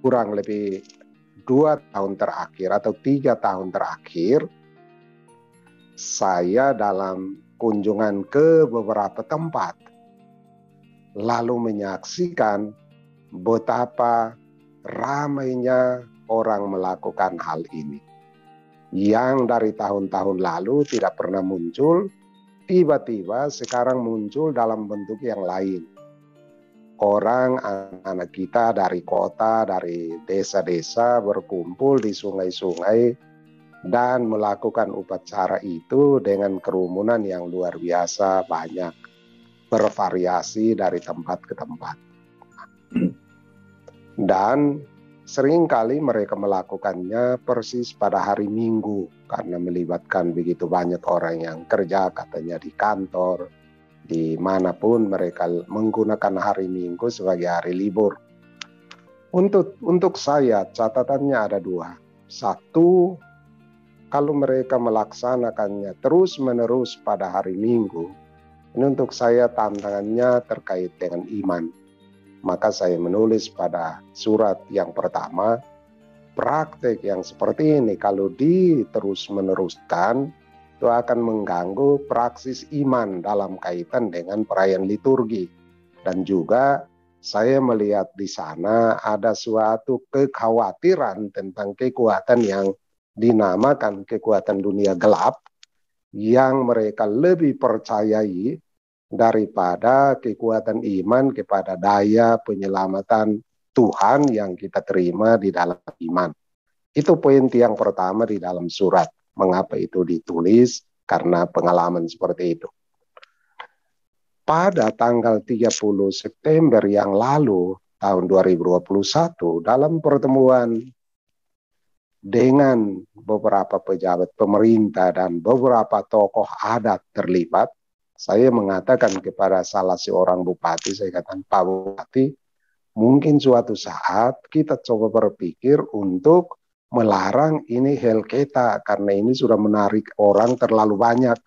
kurang lebih 2 tahun terakhir atau 3 tahun terakhir, saya dalam kunjungan ke beberapa tempat lalu menyaksikan betapa ramainya orang melakukan hal ini. Yang dari tahun-tahun lalu tidak pernah muncul, tiba-tiba sekarang muncul dalam bentuk yang lain. Orang, anak-anak kita dari kota, dari desa-desa berkumpul di sungai-sungai dan melakukan upacara itu dengan kerumunan yang luar biasa banyak, bervariasi dari tempat ke tempat. Dan seringkali mereka melakukannya persis pada hari Minggu karena melibatkan begitu banyak orang yang kerja, katanya di kantor, dimanapun mereka menggunakan hari Minggu sebagai hari libur. Untuk saya catatannya ada 2. Satu, kalau mereka melaksanakannya terus-menerus pada hari Minggu, ini untuk saya tantangannya terkait dengan iman. Maka saya menulis pada surat yang pertama, praktek yang seperti ini kalau diterus-meneruskan, itu akan mengganggu praksis iman dalam kaitan dengan perayaan liturgi. Dan juga saya melihat di sana ada suatu kekhawatiran tentang kekuatan yang dinamakan kekuatan dunia gelap, yang mereka lebih percayai daripada kekuatan iman kepada daya penyelamatan Tuhan yang kita terima di dalam iman. Itu poin yang pertama di dalam surat. Mengapa itu ditulis? Karena pengalaman seperti itu. Pada tanggal 30 September yang lalu, tahun 2021, dalam pertemuan dengan beberapa pejabat pemerintah dan beberapa tokoh adat terlibat, saya mengatakan kepada salah seorang bupati, saya katakan, Pak Bupati, mungkin suatu saat kita coba berpikir untuk melarang ini Helketa karena ini sudah menarik orang terlalu banyak,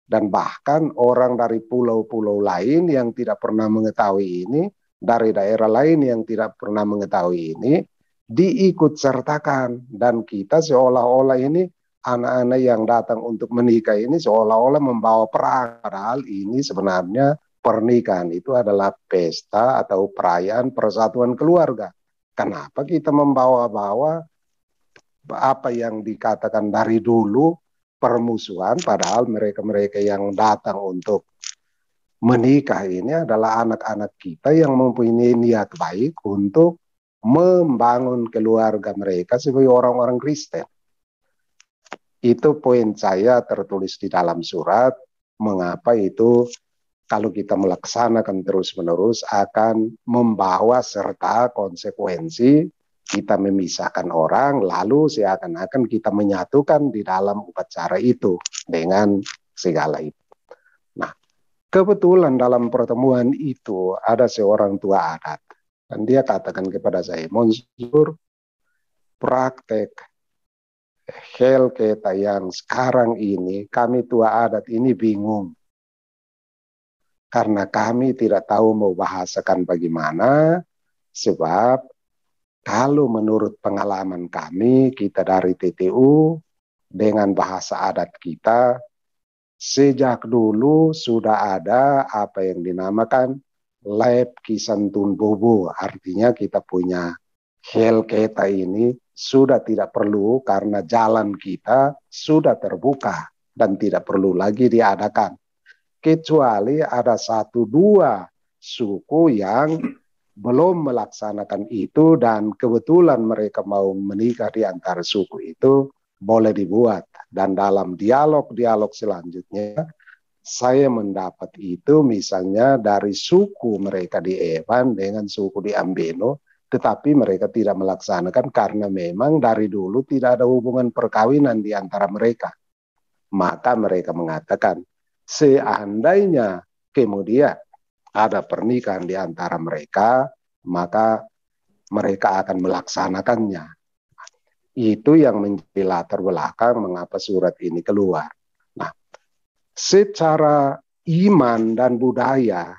dan bahkan orang dari pulau-pulau lain yang tidak pernah mengetahui ini, dari daerah lain yang tidak pernah mengetahui ini, diikut sertakan, dan kita seolah-olah ini anak-anak yang datang untuk menikah ini seolah-olah membawa perang, padahal ini sebenarnya pernikahan itu adalah pesta atau perayaan persatuan keluarga. Kenapa kita membawa-bawa apa yang dikatakan dari dulu permusuhan, padahal mereka-mereka yang datang untuk menikah ini adalah anak-anak kita yang mempunyai niat baik untuk membangun keluarga mereka sebagai orang-orang Kristen. Itu poin saya tertulis di dalam surat, mengapa itu kalau kita melaksanakan terus-menerus akan membawa serta konsekuensi kita memisahkan orang, lalu seakan-akan kita menyatukan di dalam upacara itu dengan segala itu. Nah, kebetulan dalam pertemuan itu ada seorang tua adat, dan dia katakan kepada saya, Monsignor, praktek Helketa yang sekarang ini, kami tua adat ini bingung. Karena kami tidak tahu mau bahasakan bagaimana, sebab kalau menurut pengalaman kami, kita dari TTU, dengan bahasa adat kita, sejak dulu sudah ada apa yang dinamakan Lep Kisantun Bobo. Artinya kita punya Helketa ini sudah tidak perlu karena jalan kita sudah terbuka dan tidak perlu lagi diadakan. Kecuali ada 1-2 suku yang belum melaksanakan itu, dan kebetulan mereka mau menikah di antara suku itu, boleh dibuat. Dan dalam dialog-dialog selanjutnya, saya mendapat itu misalnya dari suku mereka di Evan dengan suku di Ambeno, tetapi mereka tidak melaksanakan karena memang dari dulu tidak ada hubungan perkawinan di antara mereka. Maka mereka mengatakan, seandainya kemudian ada pernikahan di antara mereka, maka mereka akan melaksanakannya. Itu yang menjadi latar belakang mengapa surat ini keluar. Nah, secara iman dan budaya,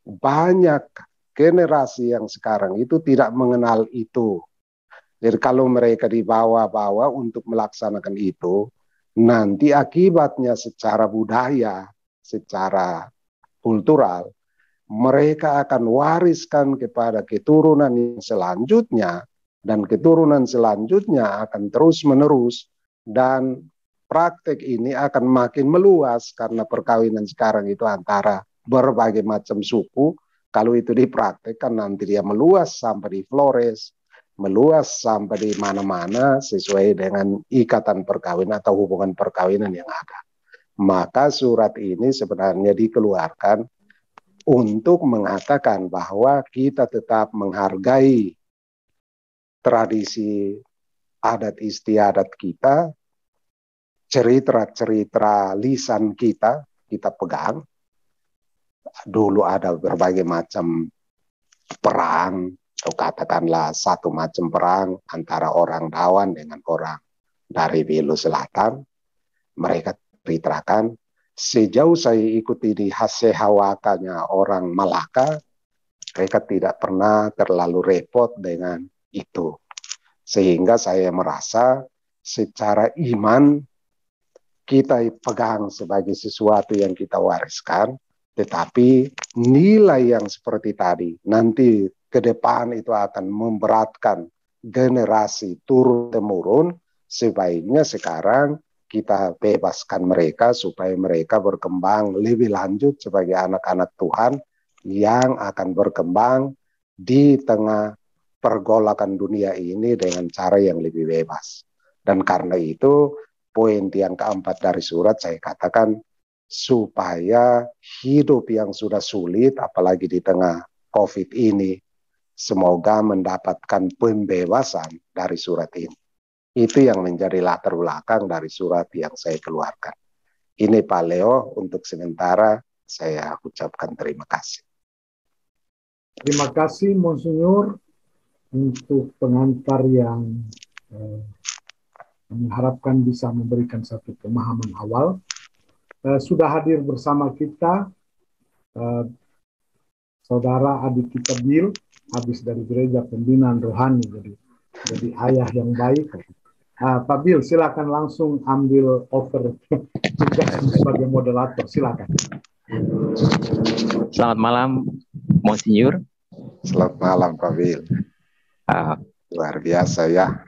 banyak generasi yang sekarang itu tidak mengenal itu. Jadi kalau mereka dibawa-bawa untuk melaksanakan itu, nanti akibatnya secara budaya, secara kultural, mereka akan wariskan kepada keturunan yang selanjutnya, dan keturunan selanjutnya akan terus-menerus, dan praktek ini akan makin meluas karena perkawinan sekarang itu antara berbagai macam suku. Kalau itu dipraktekkan nanti dia meluas sampai di Flores, meluas sampai di mana-mana sesuai dengan ikatan perkawinan atau hubungan perkawinan yang ada. Maka surat ini sebenarnya dikeluarkan untuk mengatakan bahwa kita tetap menghargai tradisi adat istiadat kita, cerita-cerita lisan kita pegang. Dulu ada berbagai macam perang, atau katakanlah satu macam perang antara orang Dawan dengan orang dari Belu Selatan. Mereka ceritakan, sejauh saya ikuti di Hasehawakanya orang Malaka, mereka tidak pernah terlalu repot dengan itu. Sehingga saya merasa secara iman kita pegang sebagai sesuatu yang kita wariskan, tetapi nilai yang seperti tadi nanti ke depan itu akan memberatkan generasi turun-temurun. Sebaiknya sekarang kita bebaskan mereka supaya mereka berkembang lebih lanjut sebagai anak-anak Tuhan yang akan berkembang di tengah pergolakan dunia ini dengan cara yang lebih bebas. Dan karena itu, poin yang keempat dari surat saya katakan, supaya hidup yang sudah sulit, apalagi di tengah COVID ini, semoga mendapatkan pembebasan dari surat ini. Itu yang menjadi latar belakang dari surat yang saya keluarkan. Ini Pak Leo, untuk sementara saya ucapkan terima kasih. Terima kasih Monsinyur untuk pengantar yang kami harapkan bisa memberikan satu pemahaman awal. Sudah hadir bersama kita saudara adik kita Bill, habis dari gereja pembinaan rohani, jadi ayah yang baik. Pak Bill, silakan langsung ambil over tugas sebagai moderator, silakan. Selamat malam, Monsinyur. Selamat malam, Pak Bill. Luar biasa ya.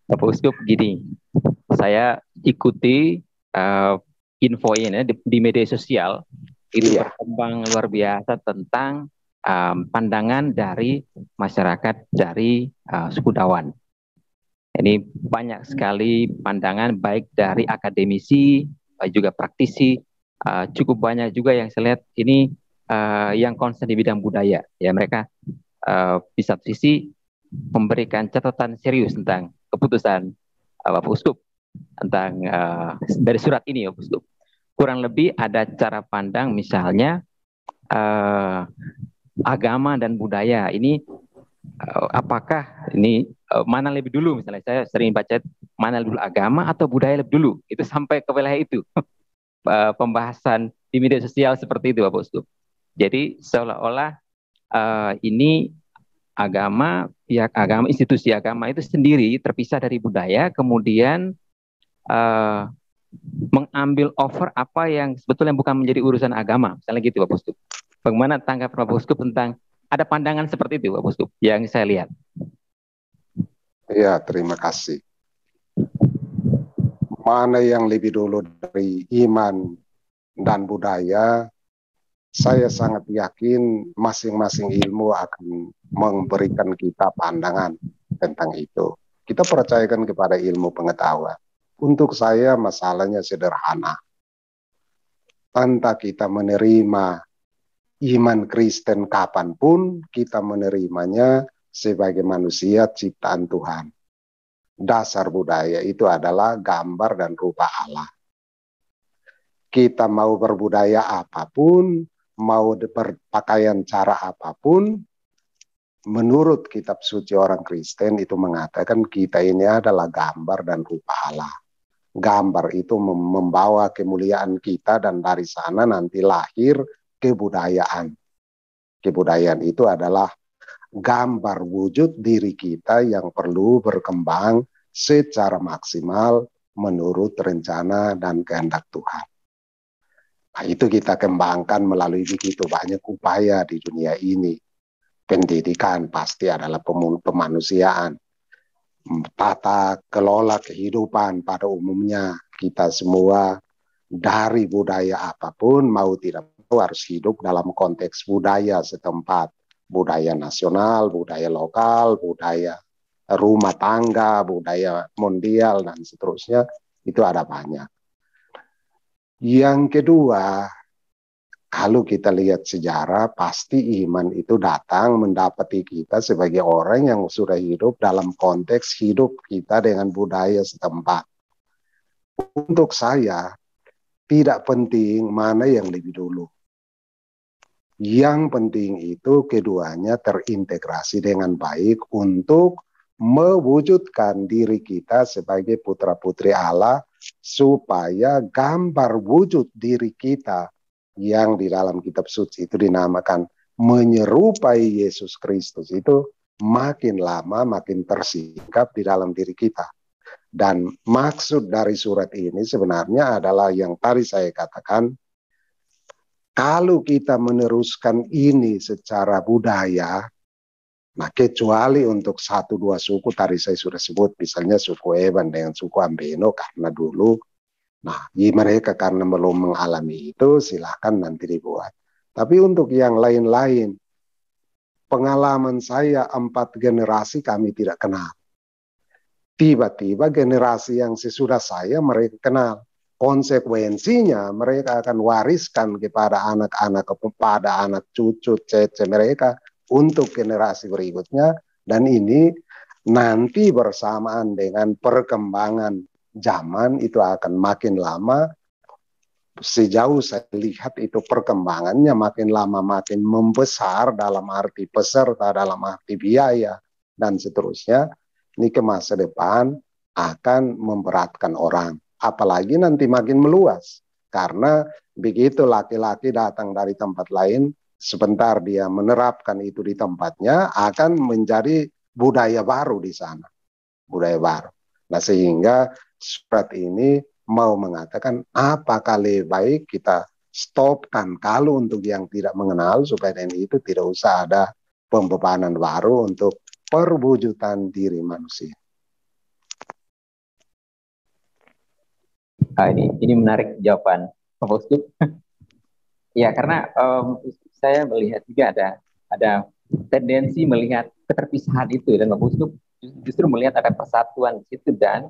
Bapak Uskup, gini, saya ikuti info ini di media sosial, itu berkembang luar biasa tentang pandangan dari masyarakat dari suku Dawan. Ini banyak sekali pandangan baik dari akademisi, juga praktisi, cukup banyak juga yang saya lihat ini yang concern di bidang budaya. Ya, mereka di satu sisi memberikan catatan serius tentang keputusan Bapak Uskup tentang dari surat ini ya Bapak Uskup. Kurang lebih ada cara pandang misalnya agama dan budaya ini apakah ini mana lebih dulu, misalnya saya sering baca mana dulu, agama atau budaya lebih dulu, itu sampai ke wilayah itu pembahasan di media sosial seperti itu Bapak Uskup. Jadi seolah-olah ini agama, pihak agama, institusi agama itu sendiri terpisah dari budaya, kemudian mengambil over apa yang sebetulnya bukan menjadi urusan agama, misalnya gitu Bapak Uskup. Bagaimana tanggapan Bapak Uskup tentang ada pandangan seperti itu Bapak Uskup yang saya lihat? Ya, terima kasih. Mana yang lebih dulu dari iman dan budaya, saya sangat yakin masing-masing ilmu akan memberikan kita pandangan tentang itu. Kita percayakan kepada ilmu pengetahuan. Untuk saya masalahnya sederhana. Entah kita menerima iman Kristen kapanpun, kita menerimanya sebagai manusia ciptaan Tuhan. Dasar budaya itu adalah gambar dan rupa Allah. Kita mau berbudaya apapun, mau berpakaian cara apapun, menurut kitab suci orang Kristen itu mengatakan kita ini adalah gambar dan rupa Allah. Gambar itu membawa kemuliaan kita dan dari sana nanti lahir kebudayaan. Kebudayaan itu adalah gambar wujud diri kita yang perlu berkembang secara maksimal menurut rencana dan kehendak Tuhan. Nah, itu kita kembangkan melalui begitu banyak upaya di dunia ini. Pendidikan pasti adalah pemanusiaan. Tata kelola kehidupan pada umumnya, kita semua dari budaya apapun mau tidak mau harus hidup dalam konteks budaya setempat. Budaya nasional, budaya lokal, budaya rumah tangga, budaya mondial, dan seterusnya. Itu ada banyak. Yang kedua, kalau kita lihat sejarah, pasti iman itu datang mendapati kita sebagai orang yang sudah hidup dalam konteks hidup kita dengan budaya setempat. Untuk saya, tidak penting mana yang lebih dulu. Yang penting itu keduanya terintegrasi dengan baik untuk mewujudkan diri kita sebagai putra-putri Allah, supaya gambar wujud diri kita yang di dalam kitab suci itu dinamakan menyerupai Yesus Kristus itu makin lama makin tersingkap di dalam diri kita. Dan maksud dari surat ini sebenarnya adalah yang tadi saya katakan, kalau kita meneruskan ini secara budaya, nah kecuali untuk 1-2 suku tadi saya sudah sebut, misalnya suku Eban dengan suku Ambeno, karena dulu, nah mereka karena belum mengalami itu, silahkan nanti dibuat. Tapi untuk yang lain-lain, pengalaman saya 4 generasi kami tidak kenal. Tiba-tiba generasi yang sesudah saya mereka kenal. Konsekuensinya mereka akan wariskan kepada anak-anak, kepada anak cucu, cece mereka, untuk generasi berikutnya, dan ini nanti bersamaan dengan perkembangan zaman itu akan makin lama. Sejauh saya lihat itu perkembangannya makin lama makin membesar dalam arti peserta, dalam arti biaya, dan seterusnya. Ini ke masa depan akan memberatkan orang, apalagi nanti makin meluas, karena begitu laki-laki datang dari tempat lain, sebentar dia menerapkan itu di tempatnya, akan menjadi budaya baru di sana. Budaya baru. Nah, sehingga surat ini mau mengatakan apakah lebih baik kita stopkan kalau untuk yang tidak mengenal, supaya itu tidak usah ada pembebanan baru untuk perwujudan diri manusia. Ini menarik jawaban Pak Uskup. Ya, karena saya melihat juga ada tendensi melihat keterpisahan itu, dan Pak Uskup justru melihat ada persatuan di situ, dan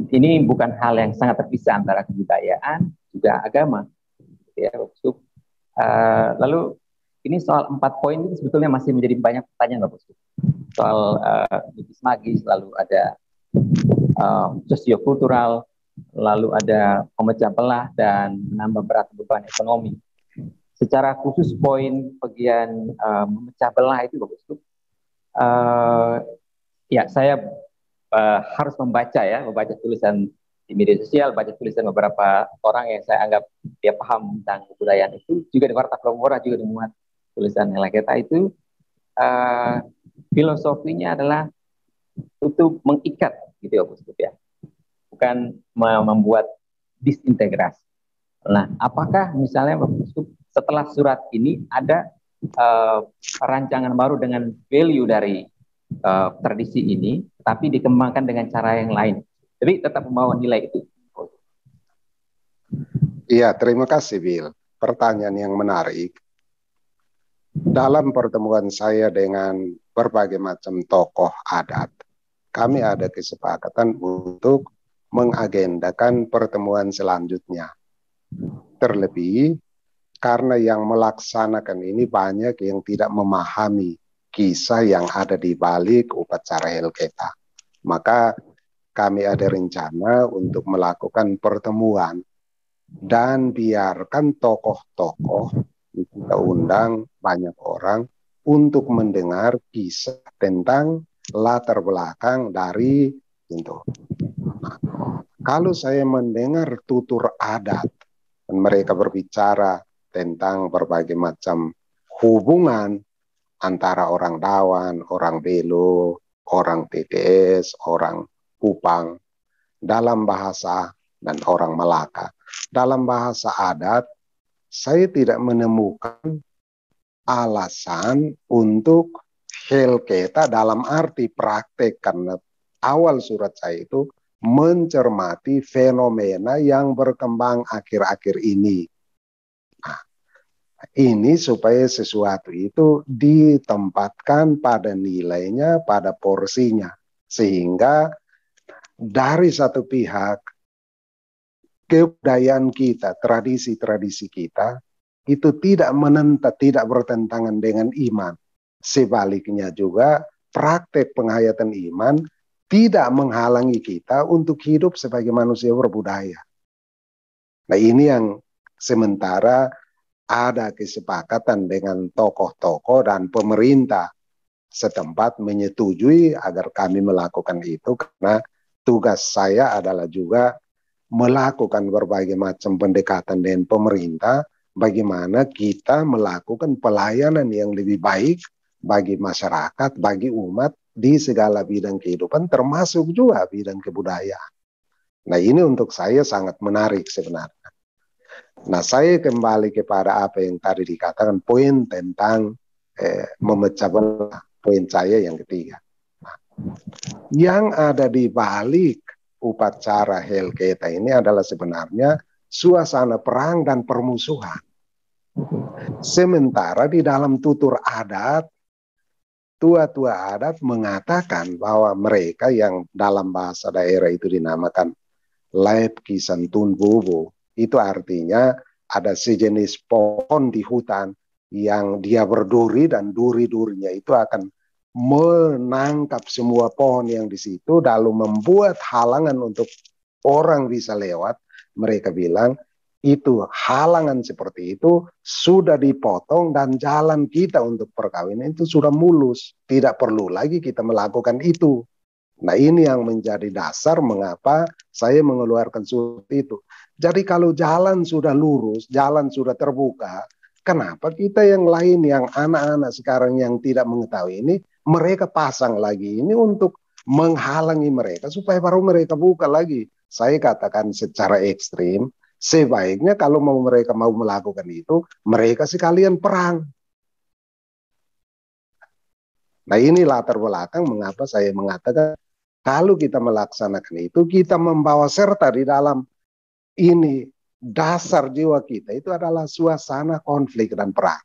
ini bukan hal yang sangat terpisah antara kebudayaan juga agama, ya Pak Uskup. Lalu ini soal 4 poin ini sebetulnya masih menjadi banyak pertanyaan Pak Uskup. Soal magis, lalu ada sosiokultural, lalu ada pemecah belah dan menambah berat beban ekonomi. Secara khusus poin bagian memecah belah itu Bapak Uskup, ya saya harus membaca tulisan di media sosial, baca tulisan beberapa orang yang saya anggap dia paham tentang kebudayaan itu, juga di Warta Promora juga dimuat tulisan Helaketa itu, filosofinya adalah untuk mengikat gitu ya Bapak Uskup ya, bukan membuat disintegrasi. Nah, apakah misalnya Bapak Uskup setelah surat ini ada rancangan baru dengan value dari tradisi ini, tapi dikembangkan dengan cara yang lain, tapi tetap membawa nilai itu? Iya, terima kasih Bill. Pertanyaan yang menarik. Dalam pertemuan saya dengan berbagai macam tokoh adat, kami ada kesepakatan untuk mengagendakan pertemuan selanjutnya. Terlebih karena yang melaksanakan ini banyak yang tidak memahami kisah yang ada di balik upacara Helketa. Maka kami ada rencana untuk melakukan pertemuan dan biarkan tokoh-tokoh, kita undang banyak orang untuk mendengar kisah tentang latar belakang dari itu. Nah, kalau saya mendengar tutur adat dan mereka berbicara tentang berbagai macam hubungan antara orang Dawan, orang Belo, orang TTS, orang Kupang, dalam bahasa dan orang Malaka. Dalam bahasa adat, saya tidak menemukan alasan untuk helketa dalam arti praktek, karena awal surat saya itu mencermati fenomena yang berkembang akhir-akhir ini. Nah, ini supaya sesuatu itu ditempatkan pada nilainya, pada porsinya. Sehingga dari satu pihak, kebudayaan kita, tradisi-tradisi kita, itu tidak menentang, tidak bertentangan dengan iman. Sebaliknya juga, praktek penghayatan iman tidak menghalangi kita untuk hidup sebagai manusia berbudaya. Nah, ini yang sementara ada kesepakatan dengan tokoh-tokoh dan pemerintah setempat menyetujui agar kami melakukan itu, karena tugas saya adalah juga melakukan berbagai macam pendekatan dengan pemerintah, bagaimana kita melakukan pelayanan yang lebih baik bagi masyarakat, bagi umat di segala bidang kehidupan, termasuk juga bidang kebudayaan. Nah, ini untuk saya sangat menarik sebenarnya. Nah, saya kembali kepada apa yang tadi dikatakan, poin tentang memecah belah, poin saya yang ketiga. Nah, yang ada di balik upacara helketa ini adalah sebenarnya suasana perang dan permusuhan. Sementara di dalam tutur adat, tua-tua adat mengatakan bahwa mereka yang dalam bahasa daerah itu dinamakan Laepki Santun Bobo, itu artinya ada sejenis pohon di hutan yang dia berduri dan duri-durinya itu akan menangkap semua pohon yang di situ, lalu membuat halangan untuk orang bisa lewat. Mereka bilang itu halangan seperti itu sudah dipotong dan jalan kita untuk perkawinan itu sudah mulus. Tidak perlu lagi kita melakukan itu. Nah, ini yang menjadi dasar mengapa saya mengeluarkan surat itu. Jadi kalau jalan sudah lurus, jalan sudah terbuka, kenapa kita yang lain, yang anak-anak sekarang yang tidak mengetahui ini, mereka pasang lagi ini untuk menghalangi mereka supaya baru mereka buka lagi. Saya katakan secara ekstrim, sebaiknya kalau mereka mau melakukan itu, mereka sekalian perang. Nah, ini latar belakang mengapa saya mengatakan kalau kita melaksanakan itu, kita membawa serta di dalam ini dasar jiwa kita itu adalah suasana konflik dan perang.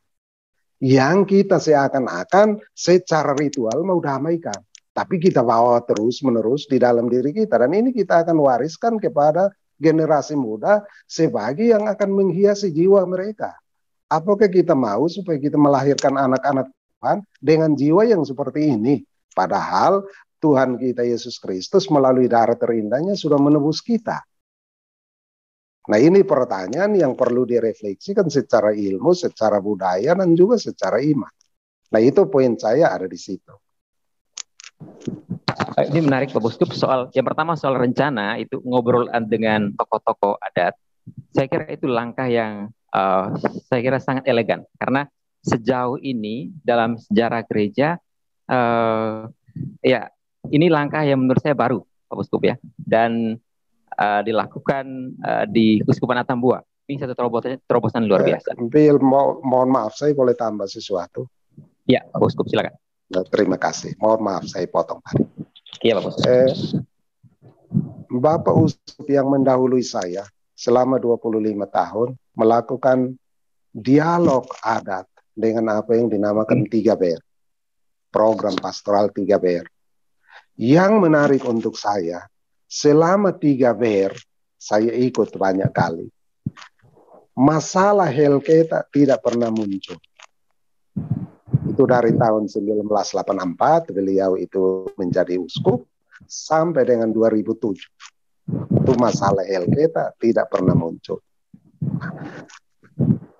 Yang kita seakan-akan secara ritual mau damaikan. Tapi kita bawa terus-menerus di dalam diri kita. Dan ini kita akan wariskan kepada generasi muda sebagai yang akan menghiasi jiwa mereka. Apakah kita mau supaya kita melahirkan anak-anak Tuhan dengan jiwa yang seperti ini? Padahal Tuhan kita Yesus Kristus melalui darah terindahnya sudah menebus kita. Nah, ini pertanyaan yang perlu direfleksikan secara ilmu, secara budaya, dan juga secara iman. Nah, itu poin saya ada di situ. Ini menarik Pak Buskup, soal yang pertama soal rencana itu ngobrol dengan tokoh-tokoh adat. Saya kira itu langkah yang saya kira sangat elegan, karena sejauh ini dalam sejarah gereja ya ini langkah yang menurut saya baru Pak Buskup ya, dan dilakukan di Keuskupan Atambua. Ini satu terobosan luar biasa. Bill, mohon maaf, saya boleh tambah sesuatu? Ya, Pak Uskup, silakan. Nah, terima kasih. Mohon maaf, saya potong tadi. Iya, Pak Uskup. Bapak Uskup yang mendahului saya selama 25 tahun melakukan dialog adat dengan apa yang dinamakan 3BR. Program pastoral 3BR. Yang menarik untuk saya, selama 3BR, saya ikut banyak kali. Masalah helketa tidak pernah muncul. Itu dari tahun 1984, beliau itu menjadi uskup, sampai dengan 2007. Itu masalah helketa tidak pernah muncul.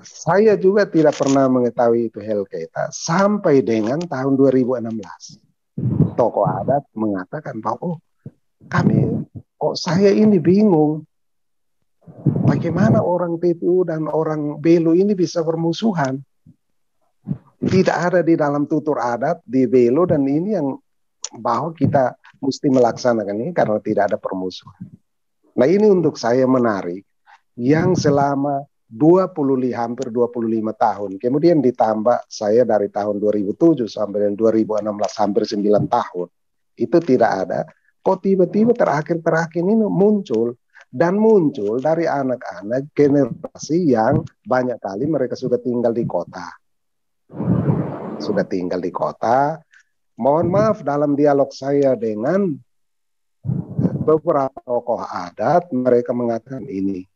Saya juga tidak pernah mengetahui itu helketa, sampai dengan tahun 2016. Tokoh adat mengatakan bahwa, kok saya ini bingung. Bagaimana orang PPU dan orang Belu ini bisa bermusuhan? Tidak ada di dalam tutur adat di Belu, dan ini yang bahwa kita mesti melaksanakan ini karena tidak ada permusuhan. Nah, ini untuk saya menarik yang selama hampir 25 tahun, kemudian ditambah saya dari tahun 2007 sampai 2016 hampir 9 tahun, itu tidak ada. Kok tiba-tiba terakhir-terakhir ini muncul, dan muncul dari anak-anak generasi yang banyak kali mereka sudah tinggal di kota. Sudah tinggal di kota. Mohon maaf, dalam dialog saya dengan beberapa tokoh adat, mereka mengatakan ini,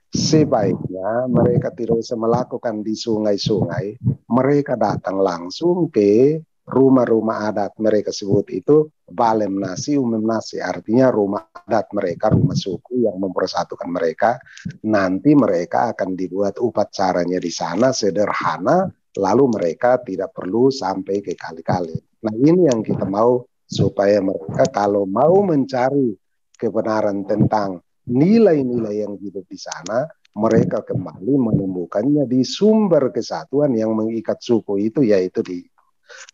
sebaiknya mereka tidak usah melakukan di sungai-sungai, mereka datang langsung ke rumah-rumah adat. Mereka sebut itu balem nasi, umum nasi, artinya rumah adat mereka, rumah suku yang mempersatukan mereka. Nanti mereka akan dibuat upacaranya di sana sederhana, lalu mereka tidak perlu sampai ke kali-kali. Nah, ini yang kita mau, supaya mereka kalau mau mencari kebenaran tentang nilai-nilai yang hidup di sana, mereka kembali menemukannya di sumber kesatuan yang mengikat suku itu, yaitu di,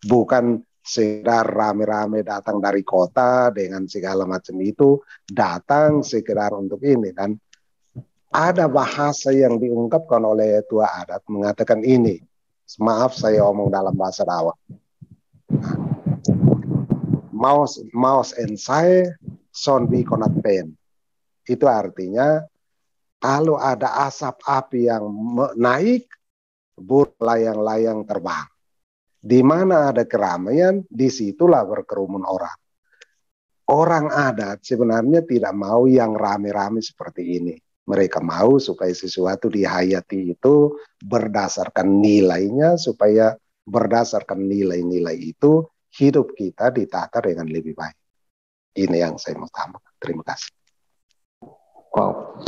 bukan sekedar rame-rame datang dari kota dengan segala macam itu, datang sekedar untuk ini. Dan ada bahasa yang diungkapkan oleh tua adat mengatakan ini, maaf saya omong dalam bahasa Dawa, Maus and saya son bi konat pen. Itu artinya kalau ada asap api yang naik, burung layang-layang terbang. Di mana ada keramaian, disitulah berkerumun orang. Orang adat sebenarnya tidak mau yang rame-rame seperti ini. Mereka mau supaya sesuatu dihayati itu berdasarkan nilainya, supaya berdasarkan nilai-nilai itu hidup kita ditata dengan lebih baik. Ini yang saya mau tambahkan. Terima kasih. Wow,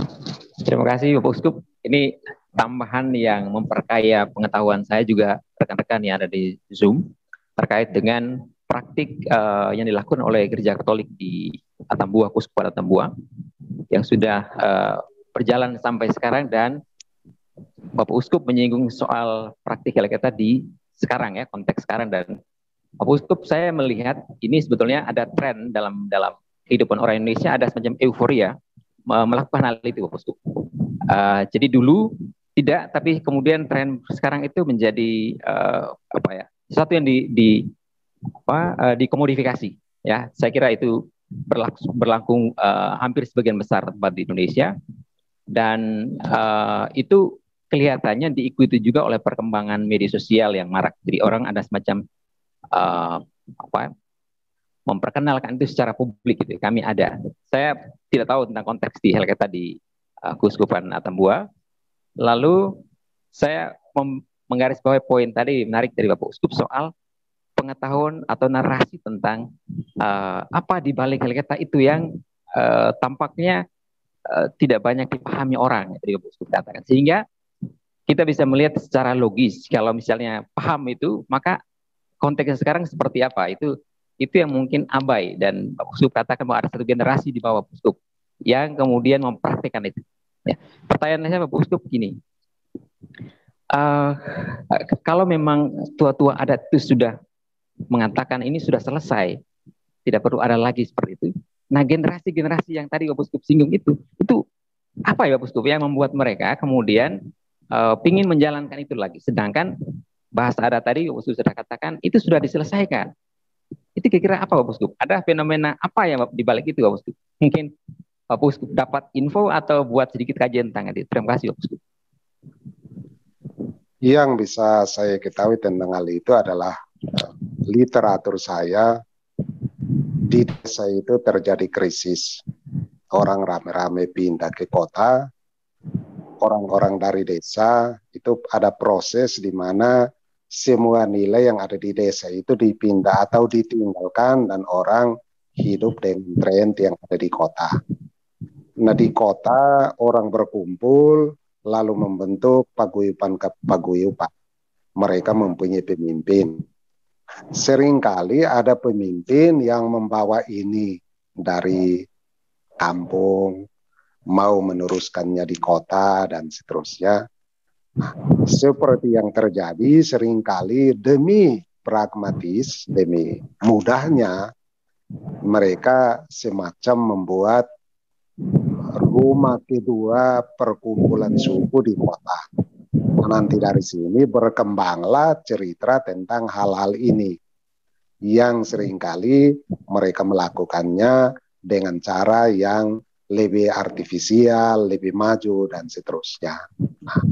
terima kasih Bapak Uskup. Ini tambahan yang memperkaya pengetahuan saya juga rekan-rekan yang ada di Zoom terkait dengan praktik yang dilakukan oleh Gereja Katolik di Atambua, Kuskupan Atambua, yang sudah berjalan sampai sekarang, dan Bapak Uskup menyinggung soal praktik LKT di sekarang ya, konteks sekarang. Dan Bapak Uskup, saya melihat ini sebetulnya ada tren dalam kehidupan orang Indonesia, ada semacam euforia melakukan hal itu, Bapak Uskup. Jadi dulu tidak, tapi kemudian tren sekarang itu menjadi sesuatu yang dikomodifikasi. Ya, saya kira itu berlangsung hampir sebagian besar tempat di Indonesia, dan itu kelihatannya diikuti juga oleh perkembangan media sosial yang marak. Jadi orang ada semacam memperkenalkan itu secara publik gitu. Kami ada. Saya tidak tahu tentang konteks di Helketa di Kuskupan Atambua. Lalu saya menggarisbawahi poin tadi menarik dari Bapak Uskup soal pengetahuan atau narasi tentang apa di balik Helketa itu yang tampaknya tidak banyak dipahami orang, tadi Bapak Uskup katakan. Sehingga kita bisa melihat secara logis, kalau misalnya paham itu, maka konteksnya sekarang seperti apa, itu yang mungkin abai. Dan Bapak Uskup katakan bahwa ada satu generasi di bawah Bapak Uskup yang kemudian mempraktikkan itu. Ya. Pertanyaan saya Bapak Uskup gini, kalau memang tua-tua adat itu sudah mengatakan ini sudah selesai, tidak perlu ada lagi seperti itu, nah generasi-generasi yang tadi Bapak Uskup singgung itu apa ya Bapak Uskup yang membuat mereka kemudian ingin menjalankan itu lagi, sedangkan bahasa adat tadi Bapak Uskup sudah katakan itu sudah diselesaikan. Itu kira-kira apa Bapak Uskup? Ada fenomena apa yang dibalik itu Bapak Uskup? Mungkin Bapak Uskup dapat info atau buat sedikit kajian tentang itu. Terima kasih Bapak Uskup. Yang bisa saya ketahui tentang hal itu adalah literatur saya, di desa itu terjadi krisis. Orang rame-rame pindah ke kota, orang-orang dari desa itu ada proses di mana semua nilai yang ada di desa itu dipindah atau ditinggalkan, dan orang hidup dengan tren yang ada di kota. Nah, di kota orang berkumpul lalu membentuk paguyuban. Mereka mempunyai pemimpin. Seringkali ada pemimpin yang membawa ini dari kampung, mau meneruskannya di kota dan seterusnya. Nah, seperti yang terjadi seringkali demi pragmatis, demi mudahnya mereka semacam membuat rumah kedua perkumpulan suku di kota. Nanti dari sini berkembanglah cerita tentang hal-hal ini yang seringkali mereka melakukannya dengan cara yang lebih artifisial, lebih maju, dan seterusnya. Nah,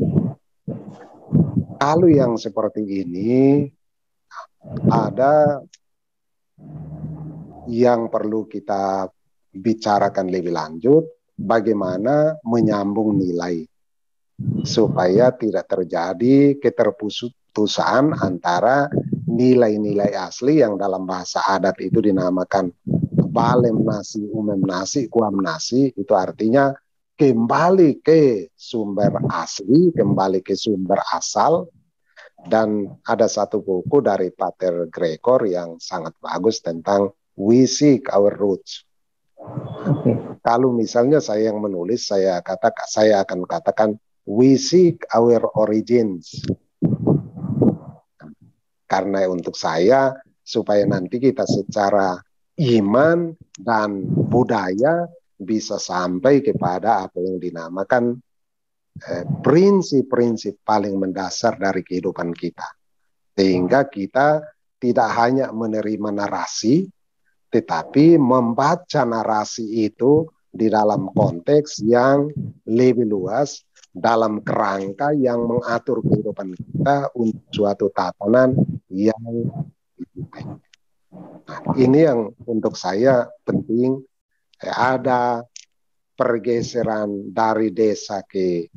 kalau yang seperti ini, ada yang perlu kita bicarakan lebih lanjut, bagaimana menyambung nilai, supaya tidak terjadi keterputusan antara nilai-nilai asli yang dalam bahasa adat itu dinamakan balem nasi, umem nasi, kuam nasi, itu artinya kembali ke sumber asli, kembali ke sumber asal. Dan ada satu buku dari Pater Gregor yang sangat bagus tentang We Seek Our Roots. Kalau misalnya saya yang menulis, saya akan katakan We Seek Our Origins. Karena untuk saya, supaya nanti kita secara iman dan budaya bisa sampai kepada apa yang dinamakan prinsip-prinsip paling mendasar dari kehidupan kita. Sehingga kita tidak hanya menerima narasi, tetapi membaca narasi itu di dalam konteks yang lebih luas, dalam kerangka yang mengatur kehidupan kita untuk suatu tatanan yang lebih baik. Nah, ini yang untuk saya penting. Ada pergeseran dari desa ke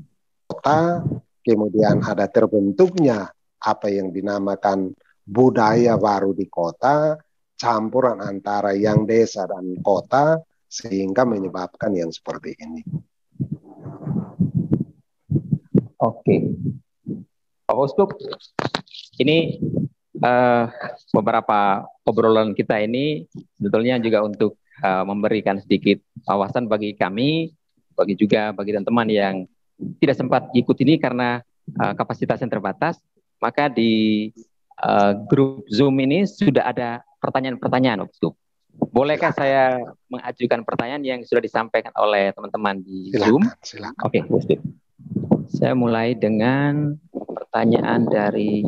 kota, kemudian ada terbentuknya apa yang dinamakan budaya baru di kota, campuran antara yang desa dan kota, sehingga menyebabkan yang seperti ini. Oke, Pak Uskup, ini beberapa obrolan kita ini sebetulnya juga untuk memberikan sedikit wawasan bagi kami, bagi teman-teman yang tidak sempat ikut ini karena kapasitas yang terbatas. Maka di grup Zoom ini sudah ada pertanyaan-pertanyaan, Uskup. Bolehkah saya mengajukan pertanyaan yang sudah disampaikan oleh teman-teman di Zoom? Silakan. Oke, Uskup. Saya mulai dengan pertanyaan dari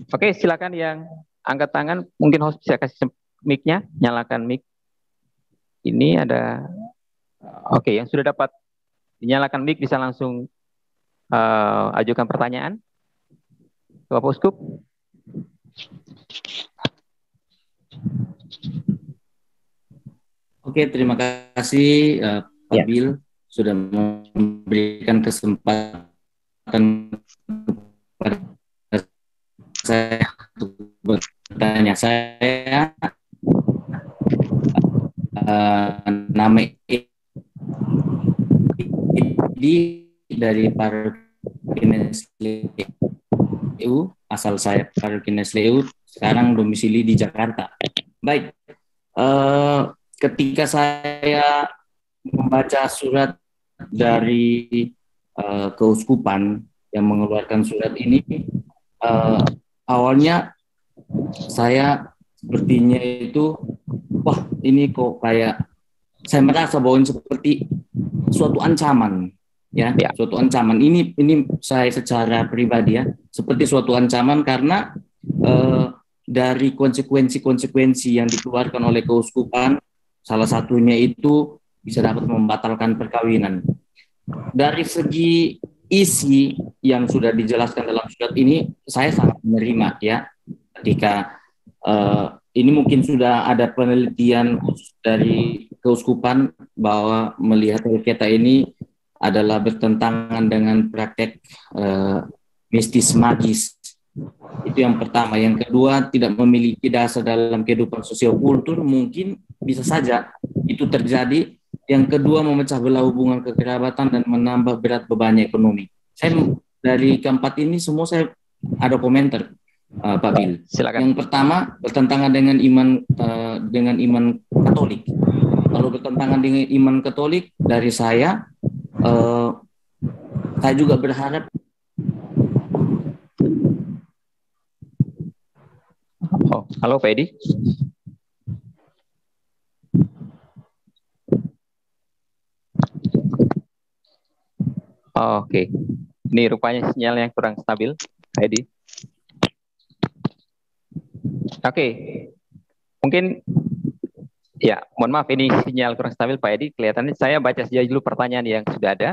Oke, silakan yang angkat tangan. Mungkin host bisa kasih mic-nya, nyalakan mic. Ini ada. Oke, yang sudah dapat dinyalakan mic bisa langsung ajukan pertanyaan. Bapak Uskup. Oke, terima kasih Pak Bill sudah memberikan kesempatan kepada saya untuk bertanya. Saya nama ini dari Parokines Leu, asal saya Parokines Leu, sekarang domisili di Jakarta. Baik, ketika saya membaca surat dari keuskupan yang mengeluarkan surat ini, awalnya saya sepertinya itu, wah ini kok kayak saya merasa bahwa ini seperti suatu ancaman, ya. Suatu ancaman. Ini saya secara pribadi ya, seperti suatu ancaman karena dari konsekuensi yang dikeluarkan oleh keuskupan, salah satunya itu bisa dapat membatalkan perkawinan. Dari segi isi yang sudah dijelaskan dalam surat ini, saya sangat menerima ya. Ketika ini mungkin sudah ada penelitian khusus dari keuskupan bahwa melihat sengketa ini adalah bertentangan dengan praktek mistis magis. Itu yang pertama. Yang kedua, tidak memiliki dasar dalam kehidupan sosial kultur, mungkin bisa saja itu terjadi. Yang kedua, memecah belah hubungan kekerabatan dan menambah berat beban ekonomi. Saya dari keempat ini semua saya ada komentar, Pak Bill. Silakan. Yang pertama, bertentangan dengan iman Katolik. kalau bertentangan dengan iman Katolik dari saya juga berharap. Oh, halo Pak Edi. Oh, oke. Ini rupanya sinyalnya kurang stabil, Pak Edi. Oke. Mungkin ya, mohon maaf ini sinyal kurang stabil Pak Edi. Kelihatannya saya baca saja dulu pertanyaan yang sudah ada.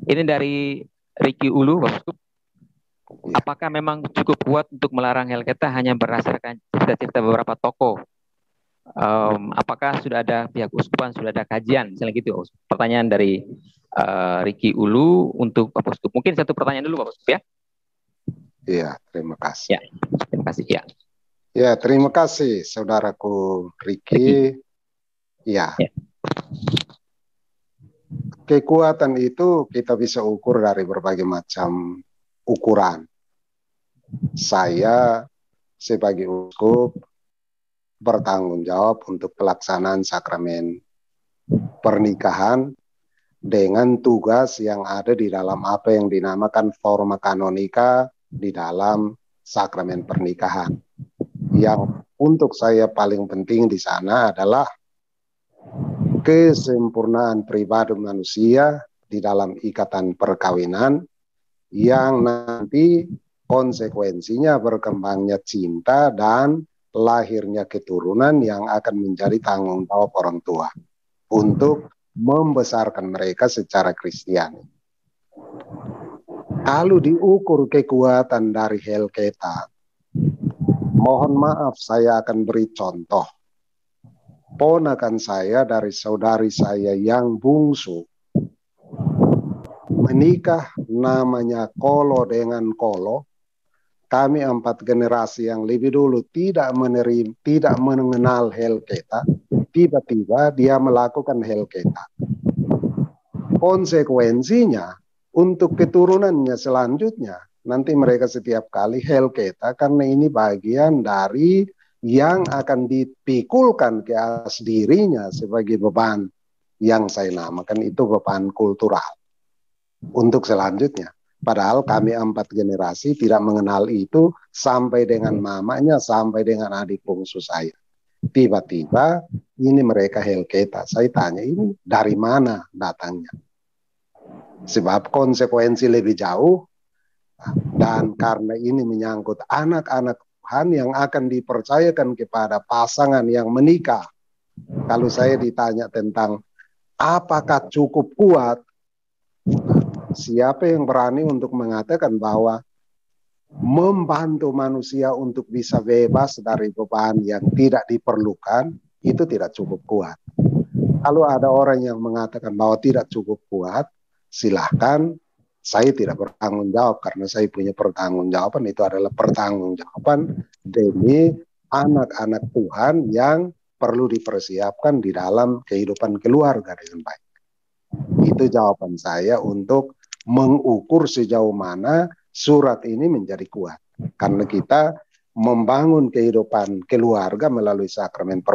Ini dari Ricky Ulu, Bapak. Apakah memang cukup kuat untuk melarang Helketa hanya berdasarkan cerita-cerita beberapa tokoh? Apakah sudah ada pihak uskupan, sudah ada kajian, misalnya gitu? Pertanyaan dari Ricky Ulu untuk Bapak Uskup. Mungkin satu pertanyaan dulu Bapak Uskup ya. Iya, terima kasih. Ya, terima kasih ya. Ya, terima kasih saudaraku Ricky. Ya. Kekuatan itu kita bisa ukur dari berbagai macam ukuran. Saya sebagai uskup bertanggung jawab untuk pelaksanaan sakramen pernikahan dengan tugas yang ada di dalam apa yang dinamakan forma kanonika di dalam sakramen pernikahan. Yang untuk saya paling penting di sana adalah kesempurnaan pribadi manusia di dalam ikatan perkawinan yang nanti konsekuensinya berkembangnya cinta dan lahirnya keturunan yang akan menjadi tanggung jawab orang tua untuk membesarkan mereka secara Kristiani. Kalau diukur kekuatan dari Helketa, mohon maaf saya akan beri contoh. Ponakan saya dari saudari saya yang bungsu menikah namanya Kolo dengan Kolo. Kami 4 generasi yang lebih dulu tidak mengenal Helketa. Tiba-tiba dia melakukan Helketa. Konsekuensinya untuk keturunannya selanjutnya nanti mereka setiap kali Helketa karena ini bagian dari yang akan dipikulkan ke atas dirinya sebagai beban yang saya namakan itu beban kultural untuk selanjutnya. Padahal kami 4 generasi tidak mengenal itu sampai dengan mamanya, sampai dengan adik bungsu saya. Tiba-tiba ini mereka Helketa. Saya tanya ini dari mana datangnya? Sebab konsekuensi lebih jauh dan karena ini menyangkut anak-anak Tuhan yang akan dipercayakan kepada pasangan yang menikah. Kalau saya ditanya tentang apakah cukup kuat, siapa yang berani untuk mengatakan bahwa membantu manusia untuk bisa bebas dari beban yang tidak diperlukan itu tidak cukup kuat. Kalau ada orang yang mengatakan bahwa tidak cukup kuat, silahkan. Saya tidak bertanggung jawab karena saya punya pertanggungjawaban itu adalah pertanggungjawaban demi anak-anak Tuhan yang perlu dipersiapkan di dalam kehidupan keluarga dengan baik. Itu jawaban saya untuk mengukur sejauh mana surat ini menjadi kuat. Karena kita membangun kehidupan keluarga melalui sakramen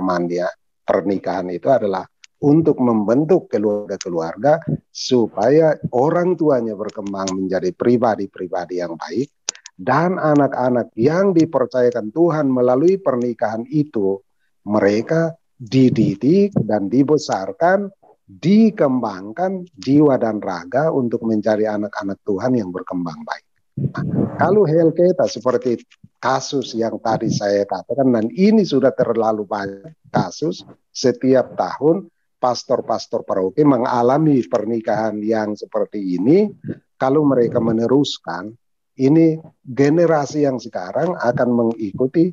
pernikahan itu adalah untuk membentuk keluarga-keluarga supaya orang tuanya berkembang menjadi pribadi-pribadi yang baik dan anak-anak yang dipercayakan Tuhan melalui pernikahan itu mereka dididik dan dibesarkan, dikembangkan jiwa dan raga untuk menjadi anak-anak Tuhan yang berkembang baik. Nah, kalau Helketa seperti kasus yang tadi saya katakan dan ini sudah terlalu banyak kasus setiap tahun pastor-pastor paroki mengalami pernikahan yang seperti ini, kalau mereka meneruskan, ini generasi yang sekarang akan mengikuti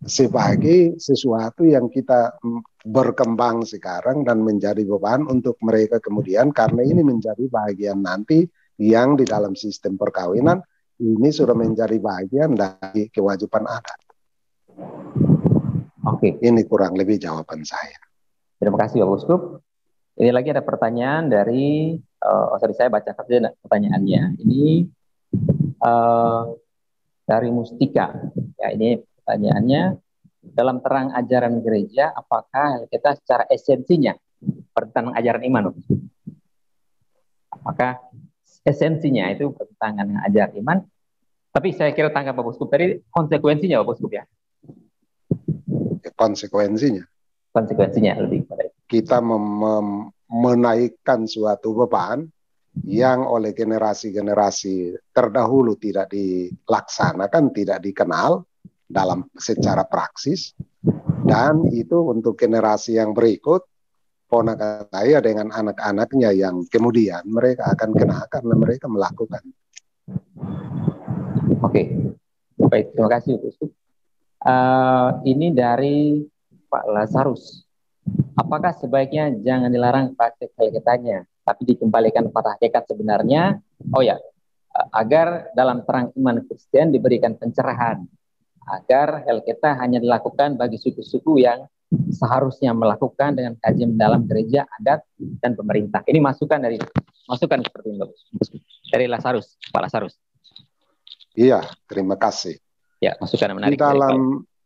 sebagai sesuatu yang kita berkembang sekarang dan menjadi beban untuk mereka kemudian karena ini menjadi bagian nanti yang di dalam sistem perkawinan ini sudah menjadi bagian dari kewajiban adat. Oke. Ini kurang lebih jawaban saya. Terima kasih Bapak Uskup. Ini lagi ada pertanyaan dari, saya baca saja pertanyaannya. Ini dari Mustika. Ya, ini pertanyaannya, dalam terang ajaran gereja, apakah kita secara esensinya bertentangan ajaran iman? Apakah esensinya itu bertentangan dengan ajaran iman? Tapi saya kira tangkap Bapak Uskup tadi konsekuensinya Bapak Uskup ya. Konsekuensinya lebih pada kita menaikkan suatu beban yang oleh generasi-generasi terdahulu tidak dilaksanakan, tidak dikenal dalam secara praksis, dan itu untuk generasi yang berikut, ponakan saya dengan anak-anaknya yang kemudian mereka akan kena karena mereka melakukan. Oke, baik, terima kasih Pak Uskup. Ini dari Pak Lazarus. Apakah sebaiknya jangan dilarang praktek helketanya, tapi dikembalikan pada hakikat sebenarnya? Oh ya, agar dalam terang iman Kristen diberikan pencerahan, agar helketa hanya dilakukan bagi suku-suku yang seharusnya melakukan dengan kajian dalam gereja, adat, dan pemerintah. Ini masukan seperti ini, dari Lazarus, Pak Lazarus. Iya, terima kasih. Ya, masukan menarik.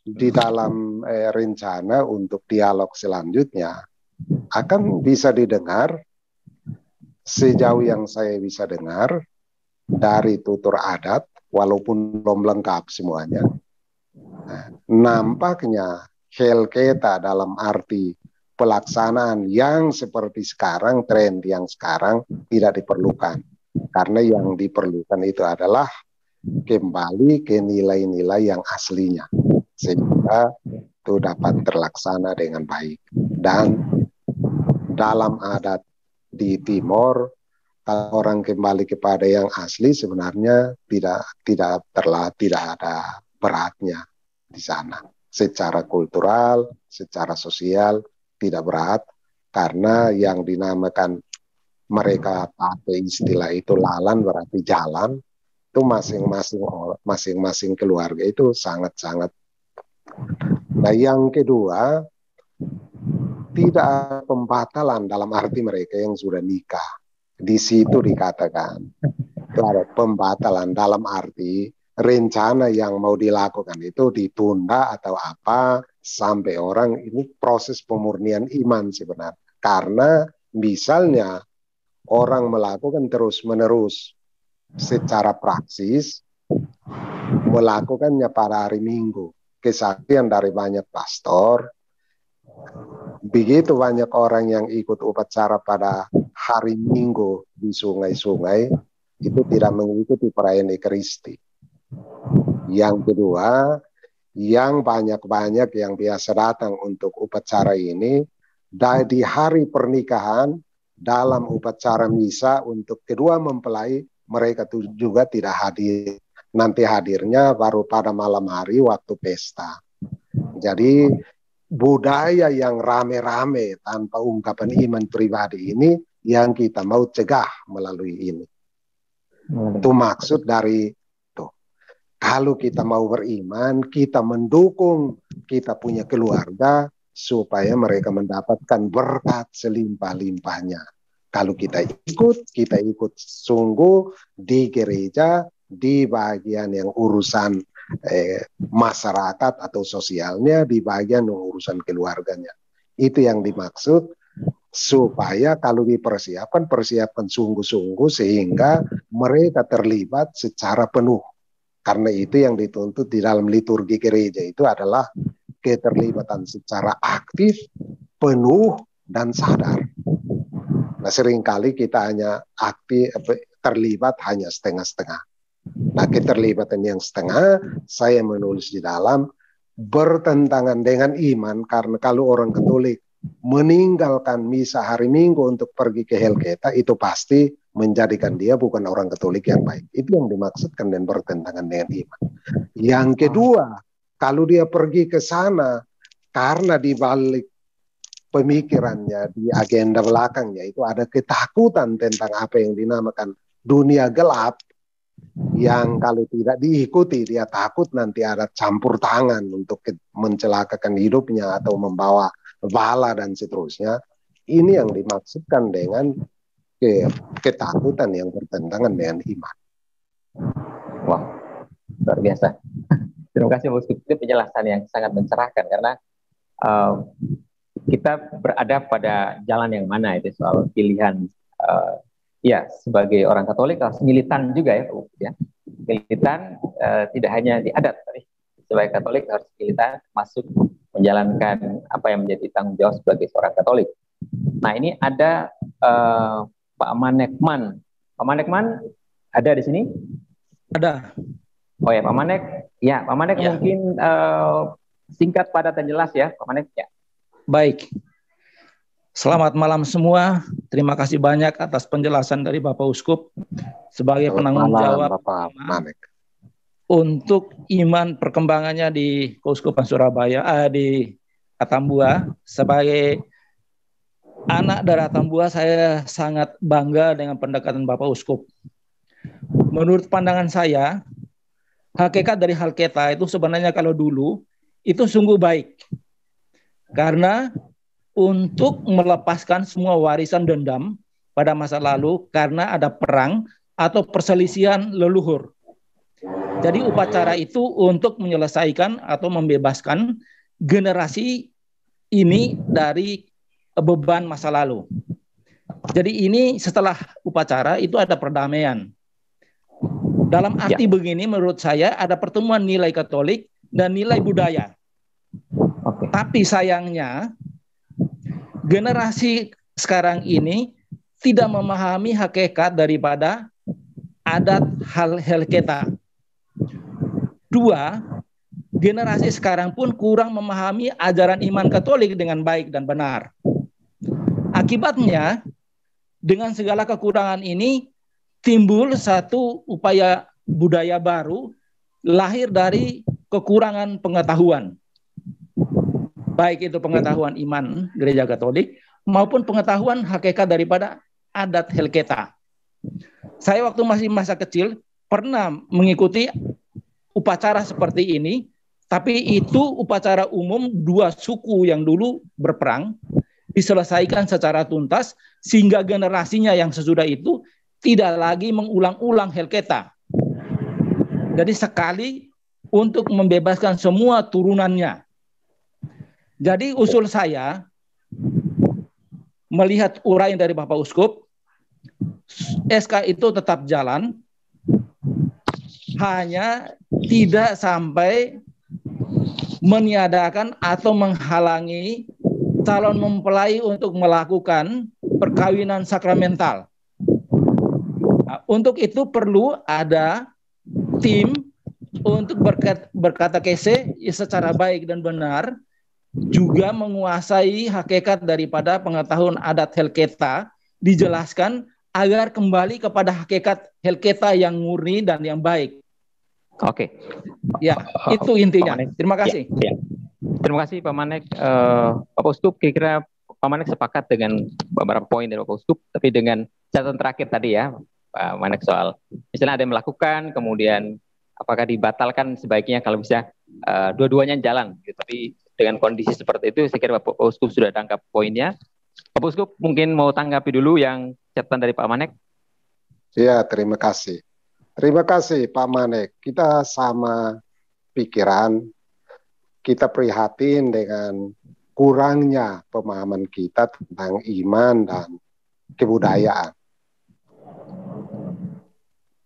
Di dalam rencana untuk dialog selanjutnya akan bisa didengar, sejauh yang saya bisa dengar dari tutur adat, walaupun belum lengkap semuanya. Nah, nampaknya helketa dalam arti pelaksanaan yang seperti sekarang, tren yang sekarang tidak diperlukan. Karena yang diperlukan itu adalah kembali ke nilai-nilai yang aslinya, sehingga itu dapat terlaksana dengan baik. Dan dalam adat di Timor, kalau orang kembali kepada yang asli sebenarnya tidak ada beratnya di sana. Secara kultural, secara sosial tidak berat, karena yang dinamakan mereka pakai istilah itu lalan, berarti jalan. Itu masing-masing keluarga itu sangat-sangat. Nah, yang kedua, tidak ada pembatalan dalam arti mereka yang sudah nikah. Di situ dikatakan itu ada pembatalan dalam arti rencana yang mau dilakukan itu ditunda atau apa sampai orang ini proses pemurnian iman sebenarnya. Karena misalnya orang melakukan terus-menerus secara praksis, melakukannya pada hari Minggu, kesaksian dari banyak pastor, begitu banyak orang yang ikut upacara pada hari Minggu di sungai-sungai, itu tidak mengikuti perayaan Ekaristi. Yang kedua, yang banyak-banyak yang biasa datang untuk upacara ini, di hari pernikahan, dalam upacara misa untuk kedua mempelai, mereka juga tidak hadir. Nanti hadirnya baru pada malam hari waktu pesta. Jadi budaya yang rame-rame tanpa ungkapan iman pribadi ini yang kita mau cegah melalui ini. Itu maksud dari itu. Kalau kita mau beriman, kita mendukung kita punya keluarga supaya mereka mendapatkan berkat selimpah-limpahnya. Kalau kita ikut sungguh di gereja, di bagian yang urusan masyarakat atau sosialnya, di bagian yang urusan keluarganya. Itu yang dimaksud, supaya kalau persiapkan sungguh-sungguh sehingga mereka terlibat secara penuh. Karena itu yang dituntut di dalam liturgi gereja itu adalah keterlibatan secara aktif, penuh, dan sadar. Nah, seringkali kita hanya terlibat hanya setengah-setengah. Nah, keterlibatan yang setengah, saya menulis di dalam, bertentangan dengan iman, karena kalau orang Katolik meninggalkan misa hari Minggu untuk pergi ke helketa, itu pasti menjadikan dia bukan orang Katolik yang baik. Itu yang dimaksudkan dan bertentangan dengan iman. Yang kedua, kalau dia pergi ke sana, karena di balik pemikirannya, di agenda belakangnya itu ada ketakutan tentang apa yang dinamakan dunia gelap, yang kalau tidak diikuti dia takut nanti ada campur tangan untuk mencelakakan hidupnya atau membawa bala dan seterusnya. Ini yang dimaksudkan dengan ketakutan yang bertentangan dengan iman. Wah, luar biasa. Terima kasih Pak Uskup, itu penjelasan yang sangat mencerahkan karena kita berada pada jalan yang mana itu soal pilihan. Ya, sebagai orang Katolik harus militan juga ya Pak Uskup ya. Militan tidak hanya di adat, tapi sebagai Katolik harus militan masuk menjalankan apa yang menjadi tanggung jawab sebagai seorang Katolik. Nah ini ada Pak Manekman. Pak Manekman ada di sini? Ada. Oh ya Pak Manek, ya Pak Manek Ya. mungkin singkat, padat dan jelas ya Pak Manek ya. Baik. Selamat malam semua. Terima kasih banyak atas penjelasan dari Bapak Uskup sebagai penanggung jawab Bapak Manek. untuk iman perkembangannya di Keuskupan Surabaya, di Atambua. Sebagai anak dari Atambua, saya sangat bangga dengan pendekatan Bapak Uskup. Menurut pandangan saya, hakikat dari Halketa itu sebenarnya kalau dulu itu sungguh baik. Karena untuk melepaskan semua warisan dendam pada masa lalu karena ada perang atau perselisihan leluhur. Jadi upacara itu untuk menyelesaikan atau membebaskan generasi ini dari beban masa lalu. Jadi ini setelah upacara itu ada perdamaian. Dalam arti begini menurut saya ada pertemuan nilai Katolik dan nilai budaya. Tapi sayangnya generasi sekarang ini tidak memahami hakikat daripada adat Halketa. Dua, generasi sekarang pun kurang memahami ajaran iman Katolik dengan baik dan benar. Akibatnya dengan segala kekurangan ini timbul satu upaya budaya baru lahir dari kekurangan pengetahuan. Baik itu pengetahuan iman gereja Katolik maupun pengetahuan hakikat daripada adat Halketa. Saya waktu masih masa kecil pernah mengikuti upacara seperti ini, tapi itu upacara umum dua suku yang dulu berperang diselesaikan secara tuntas sehingga generasinya yang sesudah itu tidak lagi mengulang-ulang Halketa. Jadi sekali untuk membebaskan semua turunannya. Jadi usul saya melihat uraian dari Bapak Uskup, SK itu tetap jalan, hanya tidak sampai meniadakan atau menghalangi calon mempelai untuk melakukan perkawinan sakramental. Nah, untuk itu perlu ada tim untuk berkatekese secara baik dan benar, juga menguasai hakikat daripada pengetahuan adat Halketa, dijelaskan agar kembali kepada hakikat Halketa yang murni dan yang baik. Oke. Ya, itu intinya. Terima kasih. Ya. Terima kasih Pak Manek. Bapak Uskup, kira-kira Pak Manek sepakat dengan beberapa poin dari Bapak Uskup, tapi dengan catatan terakhir tadi ya, Pak Manek, soal misalnya ada yang melakukan, kemudian apakah dibatalkan, sebaiknya kalau bisa dua-duanya jalan. Gitu. Tapi dengan kondisi seperti itu, saya kira Bapak Uskup sudah tangkap poinnya. Bapak Uskup mungkin mau tanggapi dulu yang catatan dari Pak Manek. Ya, terima kasih. Terima kasih Pak Manek. Kita sama pikiran, kita prihatin dengan kurangnya pemahaman kita tentang iman dan kebudayaan.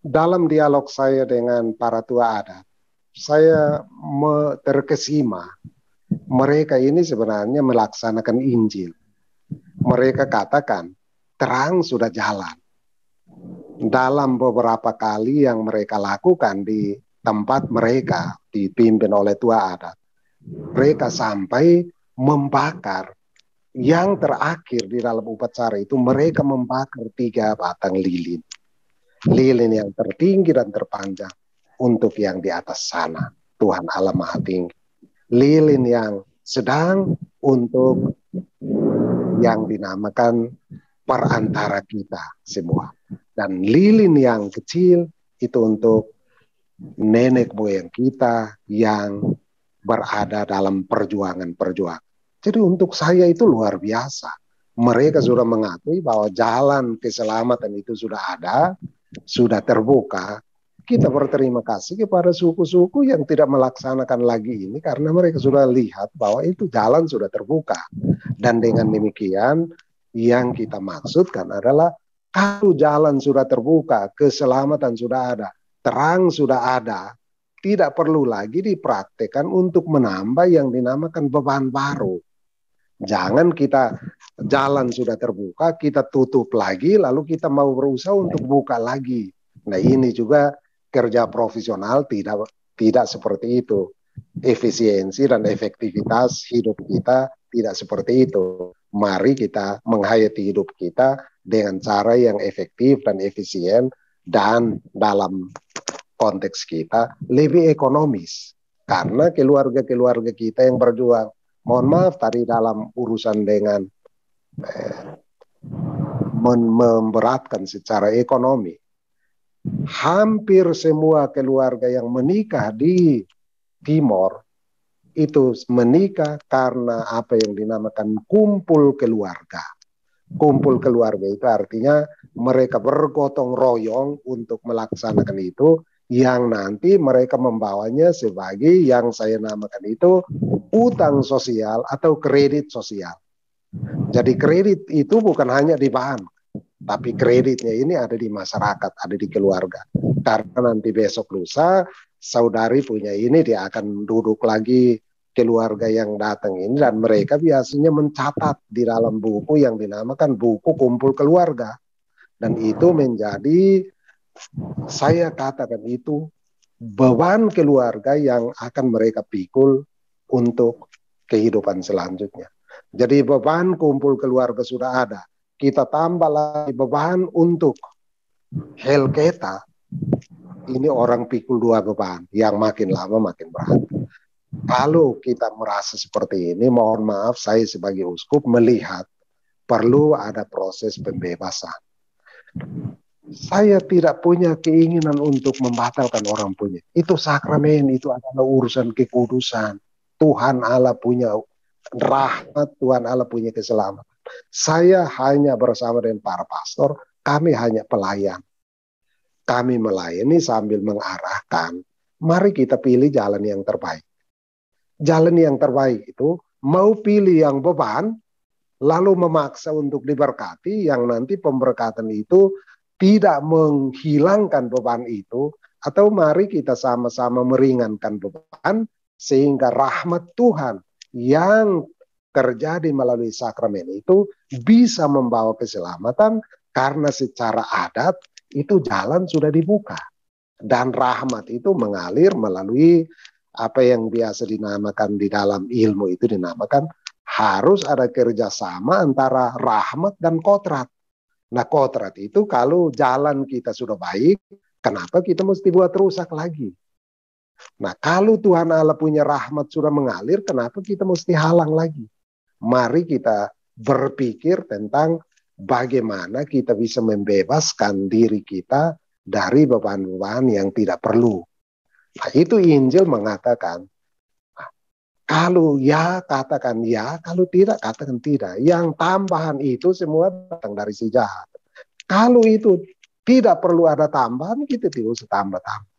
Dalam dialog saya dengan para tua adat, saya terkesima mereka ini sebenarnya melaksanakan Injil. Mereka katakan terang sudah jalan. Dalam beberapa kali yang mereka lakukan di tempat mereka dipimpin oleh tua adat, mereka sampai membakar. Yang terakhir di dalam upacara itu mereka membakar 3 batang lilin. Lilin yang tertinggi dan terpanjang untuk yang di atas sana, Tuhan Allah Maha Tinggi. Lilin yang sedang untuk yang dinamakan perantara kita semua. Dan lilin yang kecil itu untuk nenek moyang kita yang berada dalam perjuangan-perjuangan. Jadi untuk saya itu luar biasa. Mereka sudah mengakui bahwa jalan keselamatan itu sudah ada, sudah terbuka. Kita berterima kasih kepada suku-suku yang tidak melaksanakan lagi ini karena mereka sudah lihat bahwa itu jalan sudah terbuka. Dan dengan demikian yang kita maksudkan adalah kalau jalan sudah terbuka, keselamatan sudah ada, terang sudah ada, tidak perlu lagi dipraktekkan untuk menambah yang dinamakan beban baru. Jangan kita jalan sudah terbuka, kita tutup lagi, lalu kita mau berusaha untuk buka lagi. Nah ini juga kerja profesional tidak seperti itu. Efisiensi dan efektivitas hidup kita tidak seperti itu. Mari kita menghayati hidup kita dengan cara yang efektif dan efisien dan dalam konteks kita lebih ekonomis. Karena keluarga-keluarga kita yang berjuang, mohon maaf tadi dalam urusan dengan memberatkan secara ekonomi, hampir semua keluarga yang menikah di Timor itu menikah karena apa yang dinamakan kumpul keluarga. Kumpul keluarga itu artinya mereka bergotong royong untuk melaksanakan itu, yang nanti mereka membawanya sebagai yang saya namakan itu utang sosial atau kredit sosial. Jadi kredit itu bukan hanya di bank, tapi kreditnya ini ada di masyarakat, ada di keluarga. Karena nanti besok lusa, saudari punya ini, dia akan duduk lagi keluarga yang datang ini, dan mereka biasanya mencatat di dalam buku yang dinamakan buku kumpul keluarga. Dan itu menjadi, saya katakan itu, beban keluarga yang akan mereka pikul untuk kehidupan selanjutnya. Jadi beban kumpul keluarga sudah ada. Kita tambah lagi beban untuk Helketa. Ini orang pikul 2 beban, yang makin lama makin berat. Kalau kita merasa seperti ini, mohon maaf, saya sebagai uskup melihat perlu ada proses pembebasan. Saya tidak punya keinginan untuk membatalkan orang punya. Itu sakramen, itu adalah urusan kekudusan. Tuhan Allah punya rahmat, Tuhan Allah punya keselamatan. Saya hanya bersama dengan para pastor, kami hanya pelayan. Kami melayani sambil mengarahkan, mari kita pilih jalan yang terbaik. Jalan yang terbaik itu, mau pilih yang beban, lalu memaksa untuk diberkati, yang nanti pemberkatan itu tidak menghilangkan beban itu, atau mari kita sama-sama meringankan beban, sehingga rahmat Tuhan yang terjadi melalui sakramen itu bisa membawa keselamatan, karena secara adat itu jalan sudah dibuka. Dan rahmat itu mengalir melalui apa yang biasa dinamakan di dalam ilmu itu dinamakan harus ada kerjasama antara rahmat dan kodrat. Nah kodrat itu kalau jalan kita sudah baik, kenapa kita mesti buat rusak lagi? Nah kalau Tuhan Allah punya rahmat sudah mengalir, kenapa kita mesti halang lagi? Mari kita berpikir tentang bagaimana kita bisa membebaskan diri kita dari beban-beban yang tidak perlu. Nah, itu Injil mengatakan, kalau ya katakan ya, kalau tidak katakan tidak. Yang tambahan itu semua datang dari si jahat. Kalau itu tidak perlu ada tambahan, kita tidak usah tambah-tambah.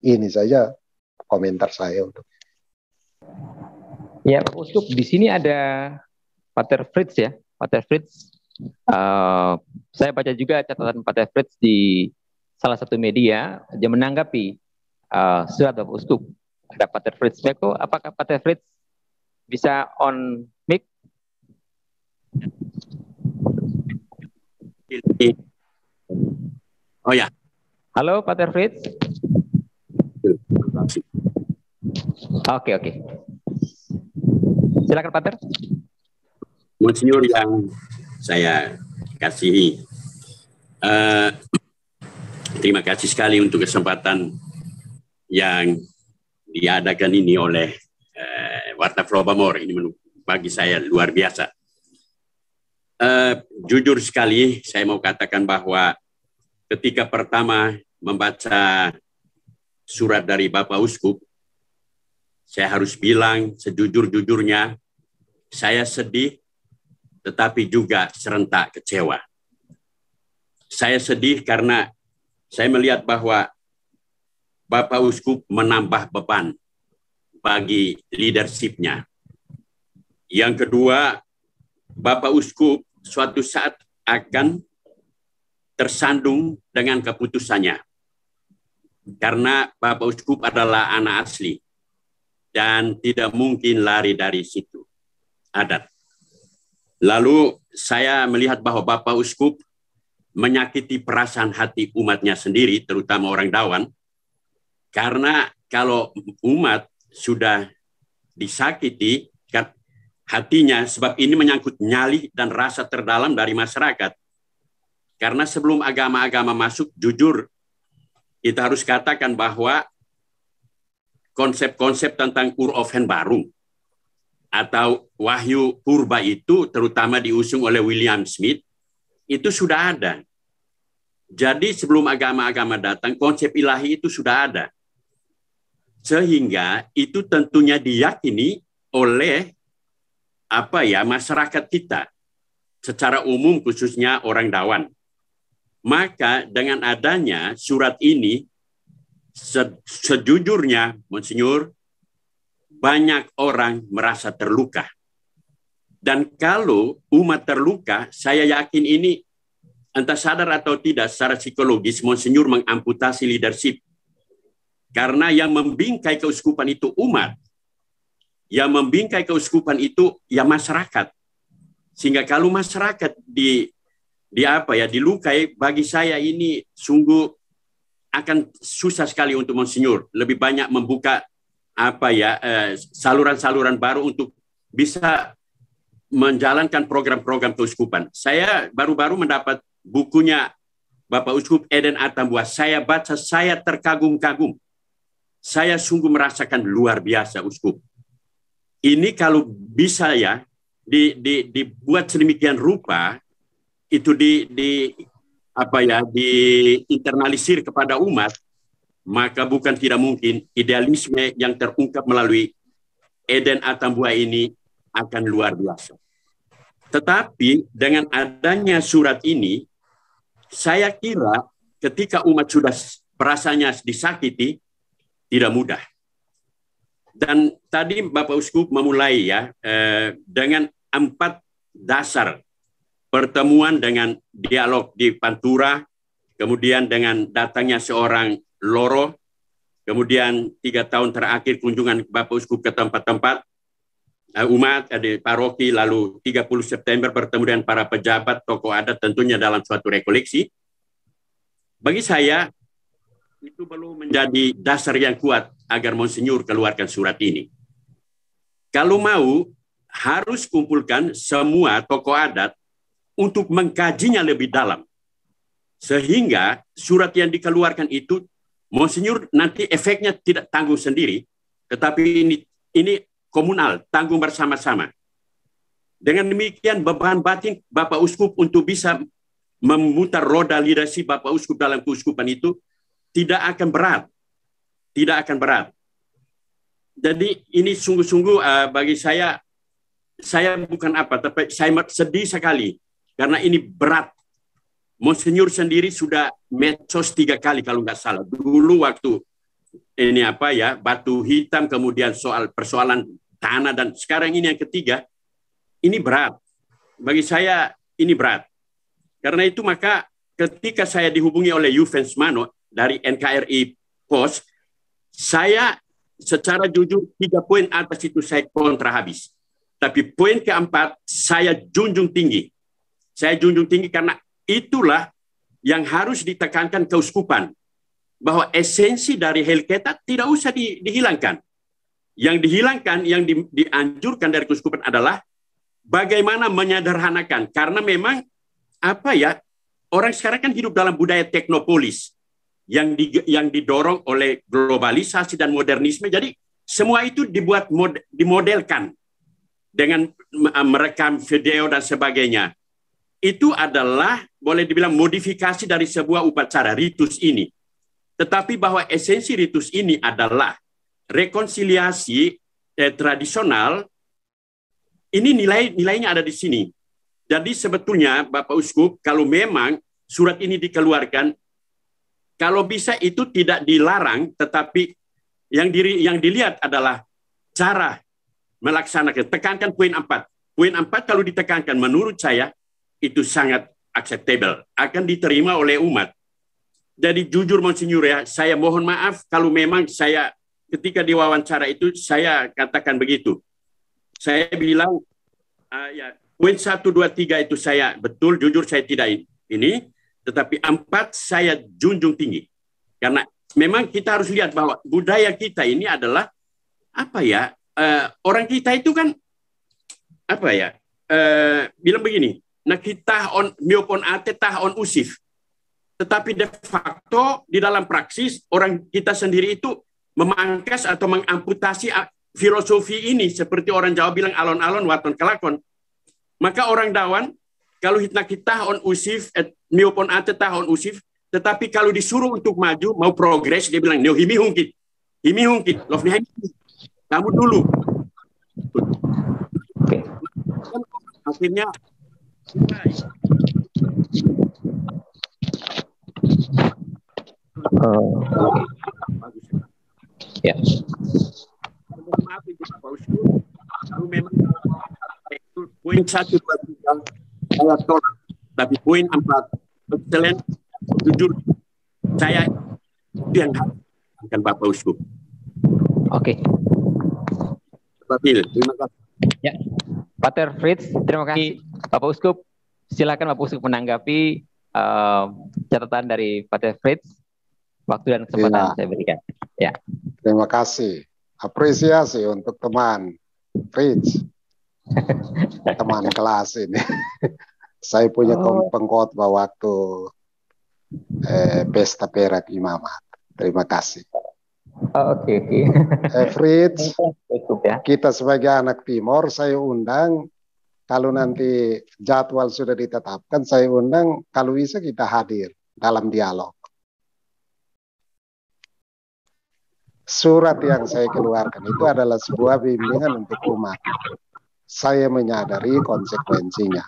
Ini saja komentar saya untuk. Ya, Pak Uskup, di sini ada Pater Fritz ya. Pater Fritz, saya baca juga catatan Pater Fritz di salah satu media, dia menanggapi surat Bapak Uskup. Ada Pater Fritz Beko, apakah Pater Fritz bisa on mic? Oh ya. Halo Pater Fritz. Oke. Silakan Pater. Monsinyur yang saya kasihi, terima kasih sekali untuk kesempatan yang diadakan ini oleh Warta Flobamor. Ini bagi saya luar biasa. Jujur sekali saya mau katakan bahwa ketika pertama membaca surat dari Bapak Uskup, saya harus bilang sejujur-jujurnya saya sedih, tetapi juga serentak kecewa. Saya sedih karena saya melihat bahwa Bapak Uskup menambah beban bagi leadership-nya. Yang kedua, Bapak Uskup suatu saat akan tersandung dengan keputusannya. Karena Bapak Uskup adalah anak asli dan tidak mungkin lari dari situ adat. Lalu saya melihat bahwa Bapak Uskup menyakiti perasaan hati umatnya sendiri, terutama orang Dawan, karena kalau umat sudah disakiti hatinya, sebab ini menyangkut nyali dan rasa terdalam dari masyarakat. Karena sebelum agama-agama masuk, jujur, kita harus katakan bahwa konsep-konsep tentang Ur-Ofhen baru atau Wahyu Purba itu terutama diusung oleh William Smith, itu sudah ada. Jadi sebelum agama-agama datang, konsep ilahi itu sudah ada. Sehingga itu tentunya diyakini oleh masyarakat kita secara umum, khususnya orang Dawan. Maka dengan adanya surat ini, sejujurnya, Monsinyur, banyak orang merasa terluka. Dan kalau umat terluka, saya yakin ini, entah sadar atau tidak, secara psikologis, Monsinyur mengamputasi leadership. Karena yang membingkai keuskupan itu umat. Yang membingkai keuskupan itu ya masyarakat. Sehingga kalau masyarakat dilukai, bagi saya ini sungguh akan susah sekali untuk Monsinyur. Lebih banyak membuka saluran-saluran baru untuk bisa menjalankan program-program keuskupan. Saya baru-baru mendapat bukunya Bapak Uskup Eden Atambua. Saya baca, saya terkagum-kagum. Saya sungguh merasakan luar biasa, Uskup. Ini kalau bisa ya dibuat sedemikian rupa, itu diinternalisir kepada umat, maka bukan tidak mungkin idealisme yang terungkap melalui Eden Atambua ini akan luar biasa. Tetapi dengan adanya surat ini, saya kira ketika umat sudah perasaannya disakiti, tidak mudah. Dan tadi Bapak Uskup memulai dengan 4 dasar pertemuan dengan dialog di Pantura, kemudian dengan datangnya seorang Loro, kemudian 3 tahun terakhir kunjungan Bapak Uskup ke tempat-tempat umat di paroki, lalu 30 September bertemu dengan para pejabat, tokoh adat tentunya dalam suatu rekoleksi. Bagi saya, itu belum menjadi dasar yang kuat agar Monsinyur keluarkan surat ini. Kalau mau, harus kumpulkan semua tokoh adat untuk mengkajinya lebih dalam. Sehingga surat yang dikeluarkan itu, Monsinyur nanti efeknya tidak tanggung sendiri, tetapi ini komunal, tanggung bersama-sama. Dengan demikian beban batin Bapak Uskup untuk bisa memutar roda leadership Bapak Uskup dalam keuskupan itu tidak akan berat. Tidak akan berat. Jadi ini sungguh-sungguh bagi saya bukan tapi saya sedih sekali karena ini berat. Monsinyur sendiri sudah medsos 3 kali kalau nggak salah. Dulu waktu ini batu hitam, kemudian persoalan tanah, dan sekarang ini yang ketiga, ini berat. Bagi saya ini berat. Karena itu maka ketika saya dihubungi oleh Juvens Mano dari NKRI Pos, saya secara jujur 3 poin atas itu saya kontra habis. Tapi poin keempat saya junjung tinggi. Saya junjung tinggi karena itulah yang harus ditekankan keuskupan. Bahwa esensi dari Helketat tidak usah dihilangkan. Yang dihilangkan, yang dianjurkan dari keuskupan adalah bagaimana menyederhanakan. Karena memang orang sekarang kan hidup dalam budaya teknopolis yang didorong oleh globalisasi dan modernisme. Jadi semua itu dimodelkan dengan merekam video dan sebagainya. Itu adalah boleh dibilang modifikasi dari sebuah upacara ritus ini. Tetapi bahwa esensi ritus ini adalah rekonsiliasi tradisional, ini nilainya ada di sini. Jadi sebetulnya Bapak Uskup, kalau memang surat ini dikeluarkan, kalau bisa itu tidak dilarang, tetapi yang dilihat adalah cara melaksanakan. Tekankan poin 4. Poin 4 kalau ditekankan menurut saya itu sangat acceptable, akan diterima oleh umat. Jadi jujur Monsinyur ya, saya mohon maaf kalau memang saya ketika diwawancara itu saya katakan begitu. Saya bilang ya poin 1, 2, 3 itu saya betul jujur saya tidak ini, tetapi 4 saya junjung tinggi. Karena memang kita harus lihat bahwa budaya kita ini adalah apa ya? Orang kita itu kan apa ya? Bilang begini, nah kita on miopon ate tah on usif. Tetapi de facto di dalam praksis orang kita sendiri itu memangkas atau mengamputasi filosofi ini seperti orang Jawa bilang alon-alon waton kelakon. Maka orang Dawan kalau hitna kita on usif miopon ate tah on usif, tetapi kalau disuruh untuk maju mau progres dia bilang himi hungkit love kamu dulu. Akhirnya ya. Maaf itu Pak Uskup, itu memang poin 1, 2, 3 saya tolak, tapi poin 4 excellent, jujur saya itu yang akan Bapak Uskup. Oke. Pak Bill, terima kasih. Ya, Pater Fritz, terima kasih Bapak Uskup. Silakan Bapak Uskup menanggapi catatan dari Pater Fritz. Waktu dan kesempatan saya berikan. Ya. Terima kasih. Apresiasi untuk teman Fritz, teman kelas ini. Saya punya pengkhotbah waktu pesta perak imamat. Terima kasih. Oke. Fritz, kita sebagai anak Timor, saya undang, kalau nanti jadwal sudah ditetapkan, saya undang, kalau bisa kita hadir dalam dialog. Surat yang saya keluarkan itu adalah sebuah bimbingan untuk umat. Saya menyadari konsekuensinya.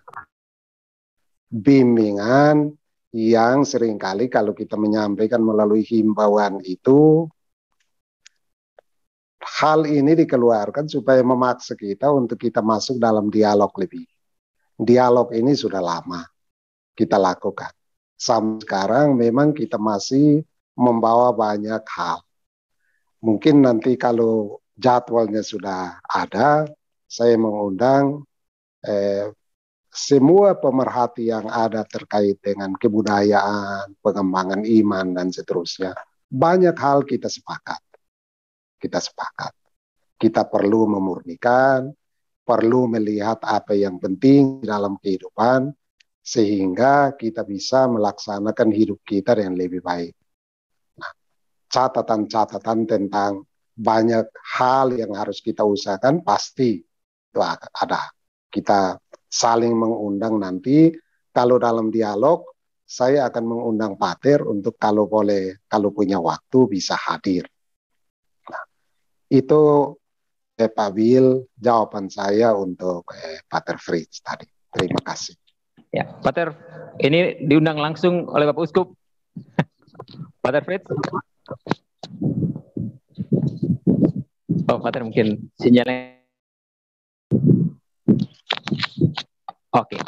Bimbingan yang seringkali kalau kita menyampaikan melalui himbauan itu, hal ini dikeluarkan supaya memaksa kita untuk kita masuk dalam dialog lebih. Dialog ini sudah lama kita lakukan. Sampai sekarang memang kita masih membawa banyak hal. Mungkin nanti kalau jadwalnya sudah ada, saya mengundang semua pemerhati yang ada terkait dengan kebudayaan, pengembangan iman, dan seterusnya. Banyak hal kita sepakat. Kita perlu memurnikan, perlu melihat apa yang penting dalam kehidupan, sehingga kita bisa melaksanakan hidup kita dengan lebih baik. Catatan-catatan tentang banyak hal yang harus kita usahakan pasti itu ada. Kita saling mengundang nanti. Kalau dalam dialog, saya akan mengundang Pater untuk kalau boleh, kalau punya waktu bisa hadir. Nah, itu Pak Bill jawaban saya untuk Pater Fritz tadi. Terima kasih. Ya, Pater, ini diundang langsung oleh Bapak Uskup. Pater Fritz. Oh, Pater mungkin sinyalnya. Oke,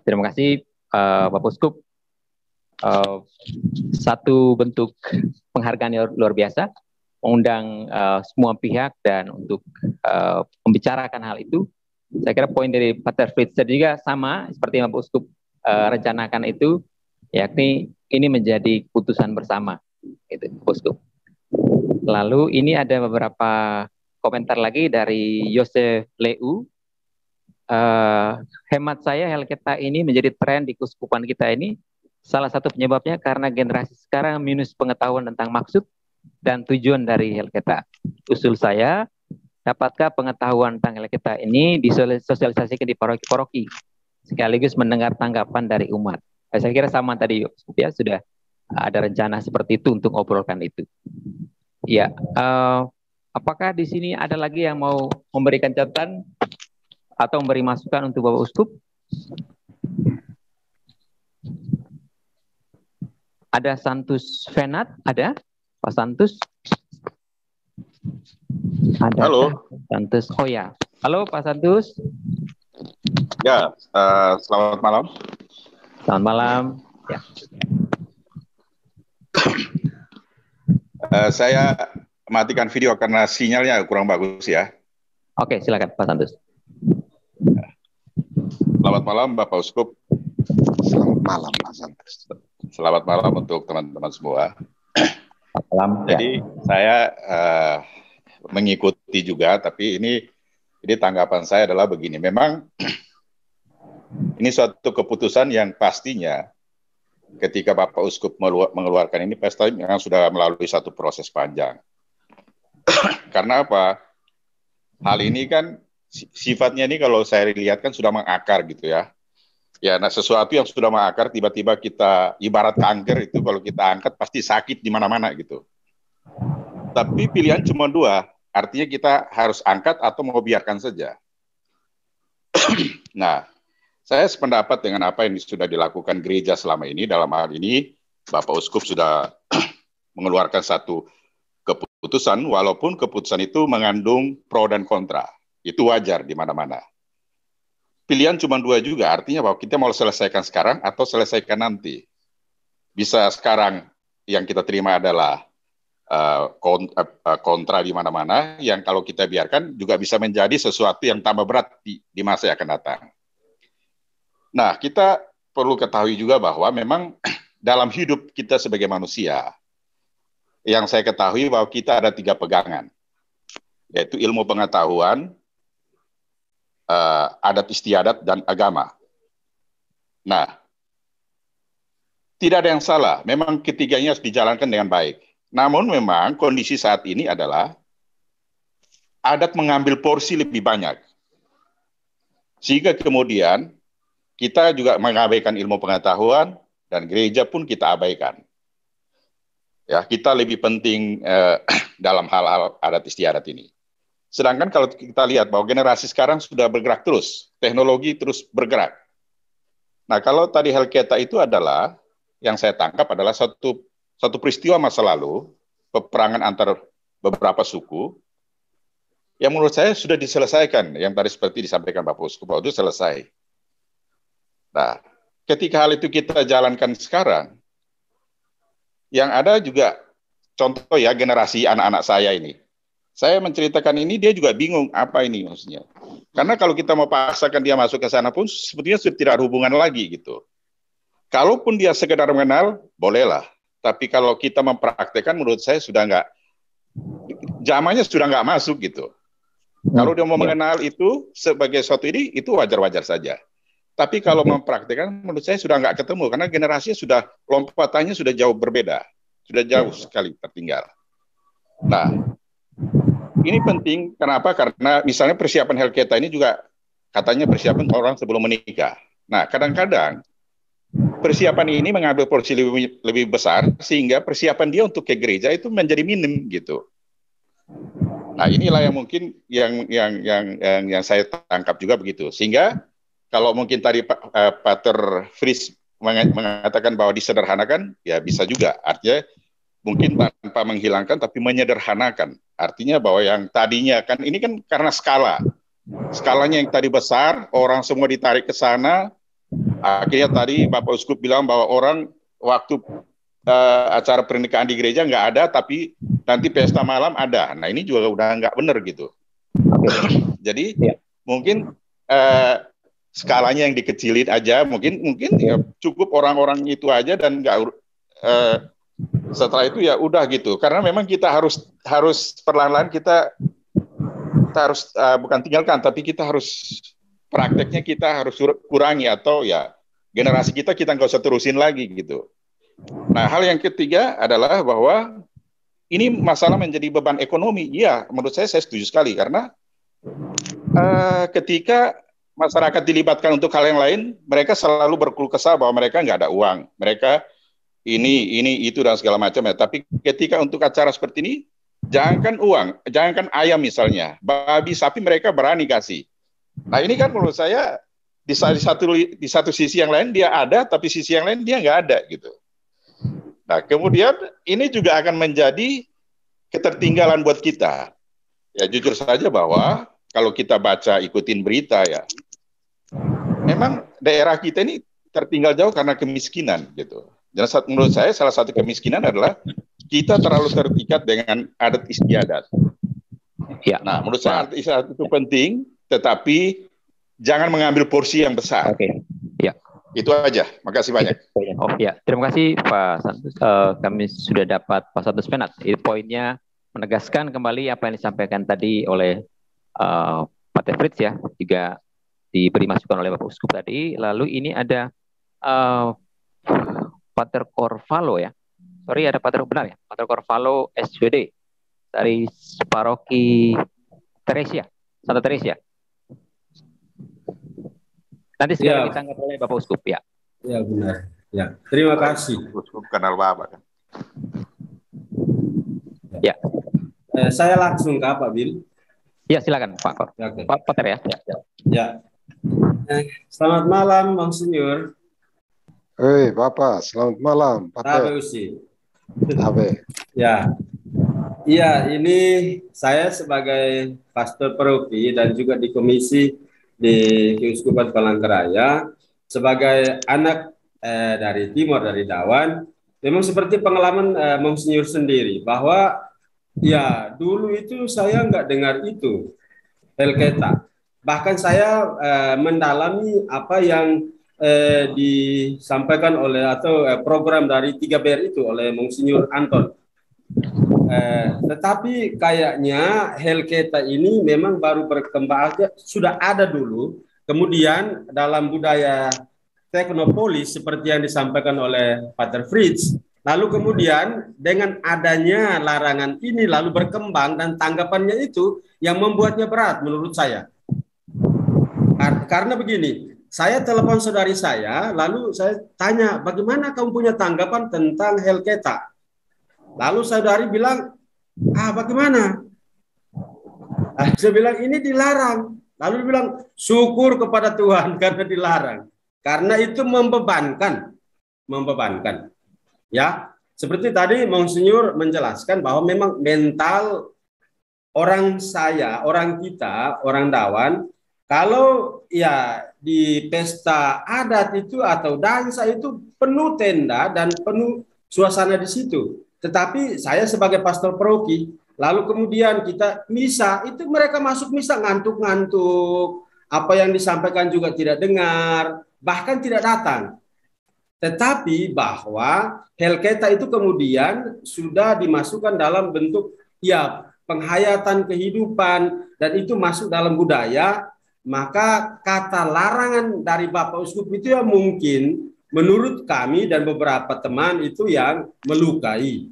terima kasih Bapak Uskup. Satu bentuk penghargaan yang luar biasa, mengundang semua pihak dan untuk membicarakan hal itu. Saya kira poin dari Pater Fritz juga sama seperti yang Bapak Uskup rencanakan itu, yakni ini menjadi keputusan bersama. Itu, Bapak Uskup. Lalu ini ada beberapa komentar lagi dari Yosef Leu. Hemat saya Helketa ini menjadi tren di keuskupan kita ini. Salah satu penyebabnya karena generasi sekarang minus pengetahuan tentang maksud dan tujuan dari Helketa. Usul saya, dapatkah pengetahuan tentang Helketa ini disosialisasikan di paroki-paroki sekaligus mendengar tanggapan dari umat? Saya kira sama tadi ya, sudah ada rencana seperti itu untuk ngobrolkan itu. Ya, apakah di sini ada lagi yang mau memberikan catatan atau memberi masukan untuk Bapak Uskup? Ada Santus Venat, ada Pak Santus? Ada. Halo. Santus. Oh ya. Halo Pak Santus. Ya, selamat malam. Selamat malam. Ya. Saya matikan video karena sinyalnya kurang bagus ya. Oke, silakan Pak Santus. Selamat malam Bapak Uskup. Selamat malam Pak Santus. Selamat malam untuk teman-teman semua. Malam. Jadi saya mengikuti juga, tapi ini tanggapan saya adalah begini. Memang ini suatu keputusan yang pastinya ketika Bapak Uskup mengeluarkan ini pasti memang sudah melalui satu proses panjang. Karena apa? Hal ini kan sifatnya ini kalau saya lihat kan sudah mengakar gitu ya. Ya, nah sesuatu yang sudah mengakar tiba-tiba kita ibarat kanker itu kalau kita angkat pasti sakit di mana-mana gitu. Tapi pilihan cuma dua, artinya kita harus angkat atau mau biarkan saja. Nah, saya sependapat dengan apa yang sudah dilakukan gereja selama ini. Dalam hal ini, Bapak Uskup sudah mengeluarkan satu keputusan, walaupun keputusan itu mengandung pro dan kontra. Itu wajar di mana-mana. Pilihan cuma dua juga, artinya bahwa kita mau selesaikan sekarang atau selesaikan nanti. Bisa sekarang yang kita terima adalah kontra di mana-mana, yang kalau kita biarkan juga bisa menjadi sesuatu yang tambah berat di masa yang akan datang. Nah, kita perlu ketahui juga bahwa memang dalam hidup kita sebagai manusia, yang saya ketahui bahwa kita ada 3 pegangan, yaitu ilmu pengetahuan, adat istiadat, dan agama. Nah, tidak ada yang salah, memang ketiganya harus dijalankan dengan baik. Namun memang kondisi saat ini adalah adat mengambil porsi lebih banyak. Sehingga kemudian kita juga mengabaikan ilmu pengetahuan dan gereja pun kita abaikan. Ya, kita lebih penting dalam hal-hal adat istiadat ini. Sedangkan kalau kita lihat bahwa generasi sekarang sudah bergerak terus, teknologi terus bergerak. Nah, kalau tadi Helketa itu adalah, yang saya tangkap adalah satu peristiwa masa lalu, peperangan antar beberapa suku, yang menurut saya sudah diselesaikan, yang tadi seperti disampaikan Bapak Uskup, bahwa itu selesai. Nah, ketika hal itu kita jalankan sekarang, yang ada juga, contoh ya, generasi anak-anak saya ini. Saya menceritakan ini, dia juga bingung, apa ini maksudnya. Karena kalau kita mau paksakan dia masuk ke sana pun, sebetulnya sudah tidak ada hubungan lagi gitu. Kalaupun dia sekedar mengenal, bolehlah. Tapi kalau kita mempraktekkan, menurut saya sudah nggak, zamannya sudah nggak masuk gitu. Kalau dia mau mengenal itu sebagai suatu ini, itu wajar-wajar saja. Tapi kalau mempraktekkan, menurut saya sudah nggak ketemu, karena generasinya sudah, lompatannya sudah jauh berbeda. Sudah jauh sekali tertinggal. Nah, ini penting, kenapa? Karena misalnya persiapan Helketa ini juga, katanya persiapan orang sebelum menikah. Nah, kadang-kadang, persiapan ini mengambil porsi lebih besar sehingga persiapan dia untuk ke gereja itu menjadi minim gitu. Nah, inilah yang mungkin yang saya tangkap juga begitu. Sehingga kalau mungkin tadi Pater Fris mengatakan bahwa disederhanakan, ya bisa juga. Artinya mungkin tanpa menghilangkan tapi menyederhanakan. Artinya bahwa yang tadinya kan ini kan karena skalanya yang tadi besar, orang semua ditarik ke sana. Akhirnya tadi Bapak Uskup bilang bahwa orang waktu acara pernikahan di gereja nggak ada, tapi nanti pesta malam ada. Nah, ini juga udah nggak benar gitu. Jadi mungkin skalanya yang dikecilin aja, mungkin ya cukup orang-orang itu aja dan nggak setelah itu ya udah gitu. Karena memang kita harus perlahan-lahan kita harus bukan tinggalkan, tapi kita harus prakteknya kita harus kurangi, atau ya generasi kita nggak usah terusin lagi gitu. Nah, hal yang ketiga adalah bahwa ini masalah menjadi beban ekonomi. Iya, menurut saya setuju sekali, karena ketika masyarakat dilibatkan untuk hal yang lain, mereka selalu berkeluh kesah bahwa mereka nggak ada uang, mereka ini itu dan segala macam ya. Tapi ketika untuk acara seperti ini, jangankan uang, jangankan ayam misalnya, babi, sapi mereka berani kasih. Nah, ini kan menurut saya di satu sisi yang lain dia ada, tapi sisi yang lain dia nggak ada gitu. Nah, kemudian ini juga akan menjadi ketertinggalan buat kita. Ya jujur saja bahwa kalau kita baca ikutin berita ya, memang daerah kita ini tertinggal jauh karena kemiskinan gitu. Dan menurut saya salah satu kemiskinan adalah kita terlalu terikat dengan adat istiadat. Ya. Nah, menurut saya adat istiadat itu penting, tetapi jangan mengambil porsi yang besar. Oke. Ya. Itu aja. Makasih banyak. Oh ya, terima kasih Pak Santus. Kami sudah dapat Pak Santus Penat. Itu poinnya menegaskan kembali apa yang disampaikan tadi oleh Pak Tefritz ya, juga diberi masukan oleh Bapak Uskup tadi. Lalu ini ada Pater Korvalo ya. Sorry, ada Pater benar ya. Pater Korvalo SVD dari Paroki Teresia, Santa Teresia. Nanti segera ditangkap oleh Bapak Uskup ya. Ya benar. Ya, terima kasih. Uskup kenal Bapak kan. Ya. Saya langsung ke Pak Bil. Ya, silakan Pak. Ya, okay. Pak Pater ya. Ya. Selamat malam, Monsinyur. Hei, Bapak, selamat malam. Tabe Usi. Tabe. Ya. Iya, ini saya sebagai pastor paroki dan juga di komisi di Keuskupan Palangkaraya sebagai anak dari timur dari Dawan, memang seperti pengalaman Monsinyur sendiri bahwa ya dulu itu saya nggak dengar itu Helketa. Bahkan saya mendalami apa yang disampaikan oleh atau program dari 3BR itu oleh Monsinyur Anton. Tetapi kayaknya Helketa ini memang baru berkembang aja, sudah ada dulu. Kemudian dalam budaya teknopolis seperti yang disampaikan oleh Pater Fritz, lalu kemudian dengan adanya larangan ini lalu berkembang dan tanggapannya itu yang membuatnya berat menurut saya. Karena begini, saya telepon saudari saya, lalu saya tanya, bagaimana kamu punya tanggapan tentang Helketa? Lalu saudari bilang, bagaimana? Saya bilang, ini dilarang. Lalu dia bilang, syukur kepada Tuhan karena dilarang. Karena itu membebankan. Ya, seperti tadi Monsinyur menjelaskan bahwa memang mental orang kita, orang Dawan, kalau ya di pesta adat itu atau dansa itu penuh tenda dan penuh suasana di situ. Tetapi saya sebagai pastor paroki, lalu kemudian kita misa, itu mereka masuk misa ngantuk-ngantuk, apa yang disampaikan juga tidak dengar, bahkan tidak datang. Tetapi bahwa Helketa itu kemudian sudah dimasukkan dalam bentuk ya penghayatan kehidupan dan itu masuk dalam budaya, maka kata larangan dari Bapak Uskup itu ya mungkin menurut kami dan beberapa teman itu yang melukai.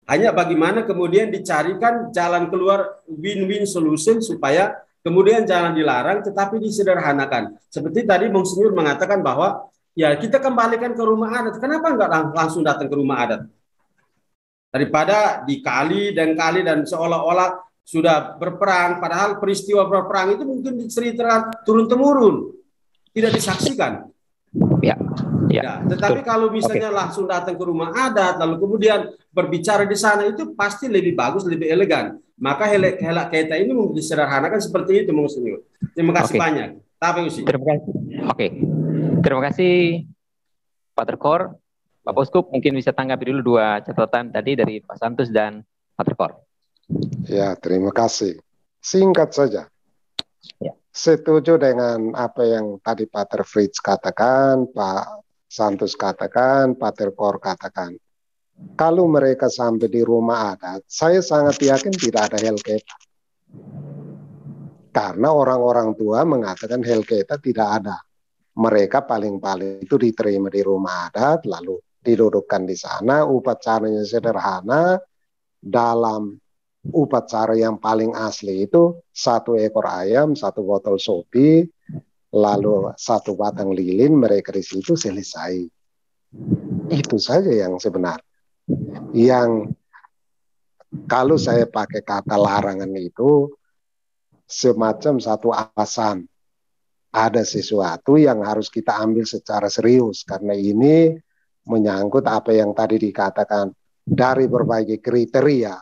Hanya bagaimana kemudian dicarikan jalan keluar win-win solution supaya kemudian jangan dilarang tetapi disederhanakan. Seperti tadi Monsinyur mengatakan bahwa ya kita kembalikan ke rumah adat. Kenapa enggak langsung datang ke rumah adat? Daripada dikali dan seolah-olah sudah berperang, padahal peristiwa berperang itu mungkin diceritakan turun-temurun, tidak disaksikan. Ya, tetapi kalau misalnya langsung datang ke rumah adat, lalu kemudian berbicara di sana itu pasti lebih bagus, lebih elegan. Maka Helketa ini mungkin disederhanakan seperti itu, Monsinyur. Terima kasih banyak. Terima kasih. Terima kasih, Pater Kor. Bapak Uskup mungkin bisa tanggapi dulu dua catatan tadi dari Pak Santus dan Pater Kor. Ya, terima kasih. Singkat saja. Ya. Setuju dengan apa yang tadi Pater Fritz katakan, Pak Santus katakan, Pater Kor katakan. Kalau mereka sampai di rumah adat, saya sangat yakin tidak ada Helketa. Karena orang-orang tua mengatakan Helketa tidak ada. Mereka paling-paling itu diterima di rumah adat, lalu didudukkan di sana, upacaranya sederhana, dalam upacara yang paling asli itu 1 ekor ayam, 1 botol sopi, lalu 1 batang lilin, mereka di situ selesai. Itu saja yang sebenarnya. Yang kalau saya pakai kata larangan itu semacam satu alasan. Ada sesuatu yang harus kita ambil secara serius karena ini menyangkut apa yang tadi dikatakan dari berbagai kriteria.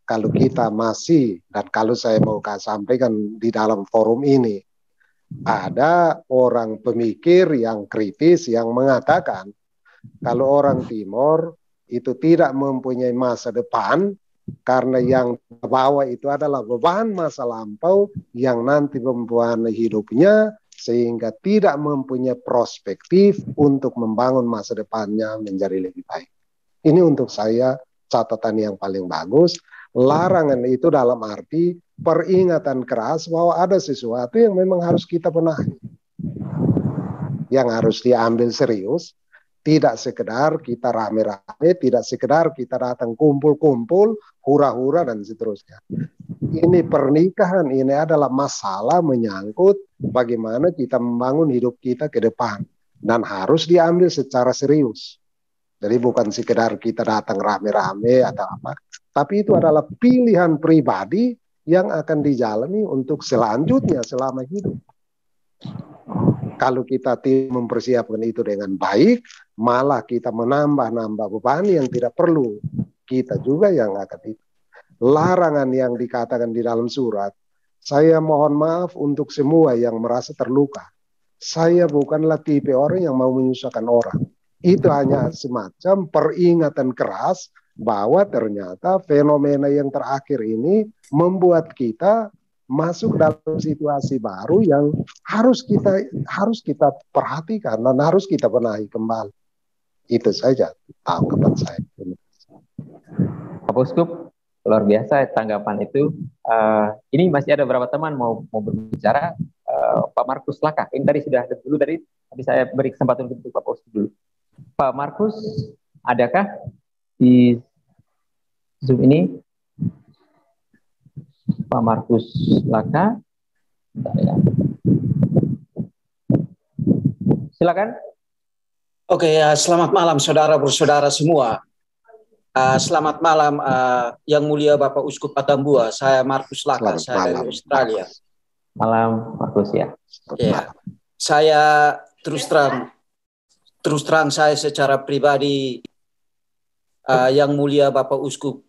Kalau kita masih, dan kalau saya mau sampaikan di dalam forum ini, ada orang pemikir yang kritis yang mengatakan kalau orang Timor itu tidak mempunyai masa depan karena yang dibawa itu adalah beban masa lampau yang nanti membuat hidupnya sehingga tidak mempunyai perspektif untuk membangun masa depannya menjadi lebih baik. Ini untuk saya catatan yang paling bagus. Larangan itu dalam arti peringatan keras bahwa ada sesuatu yang memang harus kita benahi, yang harus diambil serius. Tidak sekedar kita rame-rame, tidak sekedar kita datang kumpul-kumpul, hura-hura dan seterusnya. Ini pernikahan, ini adalah masalah menyangkut bagaimana kita membangun hidup kita ke depan. Dan harus diambil secara serius. Jadi bukan sekedar kita datang rame-rame atau apa. Tapi itu adalah pilihan pribadi yang akan dijalani untuk selanjutnya selama hidup. Kalau kita tidak mempersiapkan itu dengan baik, malah kita menambah-nambah beban yang tidak perlu. Kita juga yang akan itu. Larangan yang dikatakan di dalam surat, saya mohon maaf untuk semua yang merasa terluka. Saya bukanlah tipe orang yang mau menyusahkan orang. Itu hanya semacam peringatan keras bahwa ternyata fenomena yang terakhir ini membuat kita masuk dalam situasi baru yang harus kita perhatikan dan harus kita benahi kembali. Itu saja tanggapan saya. Pak Uskup, luar biasa tanggapan itu. Ini masih ada beberapa teman mau berbicara. Pak Markus Laka, ini tadi sudah dulu tadi saya beri kesempatan untuk Pak Uskup dulu. Pak Markus, adakah di Zoom ini? Pak Markus Laka, silakan. Oke, selamat malam saudara-saudara semua. Selamat malam yang mulia Bapak Uskup Atambua. Saya Markus Laka, saya dari Australia. Malam Markus ya. Ya, saya terus terang saya secara pribadi yang mulia Bapak Uskup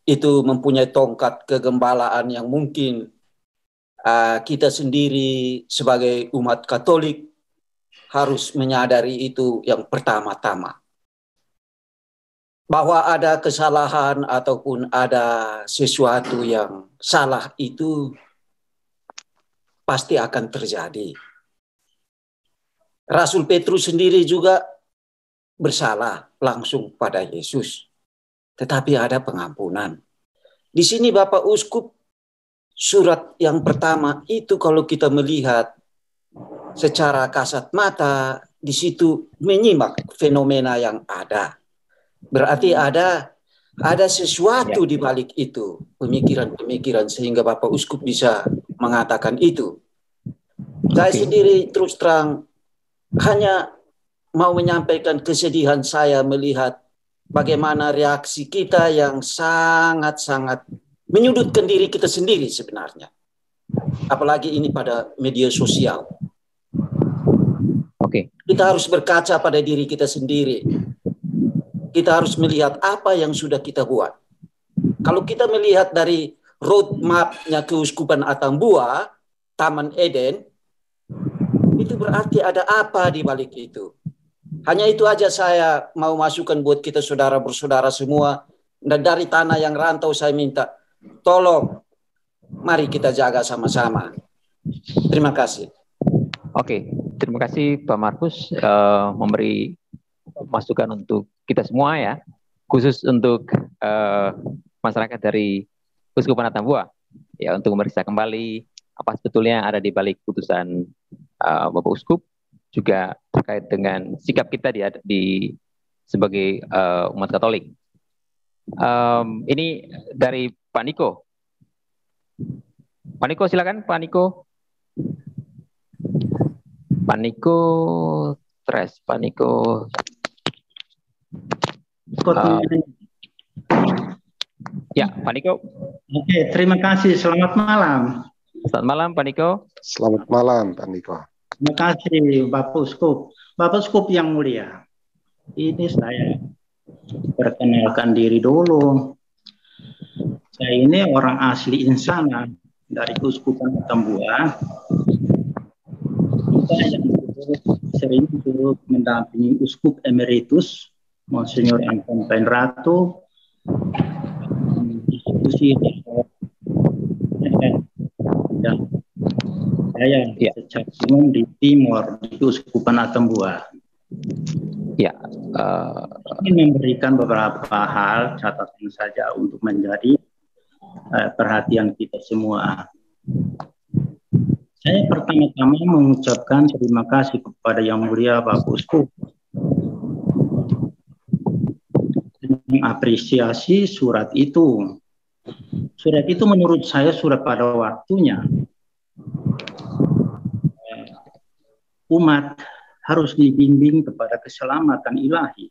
itu mempunyai tongkat kegembalaan yang mungkin kita sendiri sebagai umat Katolik harus menyadari itu yang pertama-tama. Bahwa ada kesalahan ataupun ada sesuatu yang salah itu pasti akan terjadi. Rasul Petrus sendiri juga bersalah langsung pada Yesus. Tetapi ada pengampunan. Di sini Bapak Uskup, surat yang pertama itu kalau kita melihat secara kasat mata, di situ menyimak fenomena yang ada. Berarti ada sesuatu di balik itu, pemikiran-pemikiran sehingga Bapak Uskup bisa mengatakan itu. Saya sendiri terus terang hanya mau menyampaikan kesedihan saya melihat bagaimana reaksi kita yang sangat-sangat menyudutkan diri kita sendiri sebenarnya. Apalagi ini pada media sosial. Kita harus berkaca pada diri kita sendiri. Kita harus melihat apa yang sudah kita buat. Kalau kita melihat dari roadmap-nya Keuskupan Atambua, Taman Eden, itu berarti ada apa di balik itu. Hanya itu aja saya mau masukkan buat kita saudara-bersaudara semua. Dan dari tanah yang rantau saya minta, tolong, mari kita jaga sama-sama. Terima kasih. Oke, terima kasih Pak Markus memberi masukan untuk kita semua ya, khusus untuk masyarakat dari Keuskupan Atambua ya, untuk memeriksa kembali apa sebetulnya yang ada di balik putusan Bapak Uskup, juga terkait dengan sikap kita di sebagai umat Katolik. Ini dari Pak Niko. Pak Niko silakan, Pak Niko. Pak Niko, Pak Niko. Ya, Pak Niko. Oke, terima kasih. Selamat malam. Selamat malam, Pak Niko. Selamat malam, Pak Niko. Terima kasih, Bapak Uskup. Bapak Uskup yang mulia. Ini saya perkenalkan diri dulu. Saya ini orang asli Insana dari Keuskupan Atambua. Kita yang sering turut mendampingi Uskup Emeritus Monsinyur Anton Penratu diskusi dan saya secara umum di Timor di Keuskupan Atambua. Ya, ingin memberikan beberapa hal catatan saja untuk menjadi perhatian kita semua. Saya pertama-tama mengucapkan terima kasih kepada Yang Mulia Bapak Uskup mengapresiasi surat itu. Surat itu menurut saya surat pada waktunya. Umat harus dibimbing kepada keselamatan ilahi.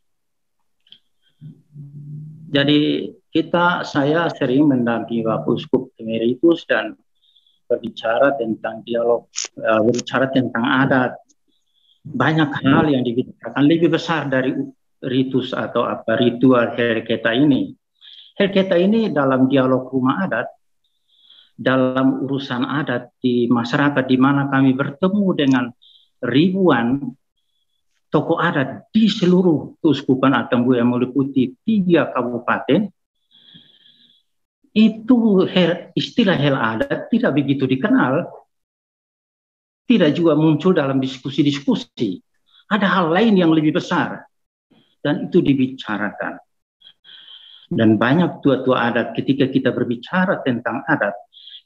Jadi saya sering mendampingi Bapak Uskup Emeritus dan berbicara tentang dialog, berbicara tentang adat. Banyak hal yang dibicarakan lebih besar dari ritus atau apa ritual Helketa ini. Helketa ini dalam dialog rumah adat, dalam urusan adat di masyarakat di mana kami bertemu dengan ribuan tokoh adat di seluruh Keuskupan Atambua yang meliputi 3 kabupaten, itu istilah hel adat tidak begitu dikenal, tidak juga muncul dalam diskusi-diskusi. Ada hal lain yang lebih besar, dan itu dibicarakan. Dan banyak tua-tua adat ketika kita berbicara tentang adat,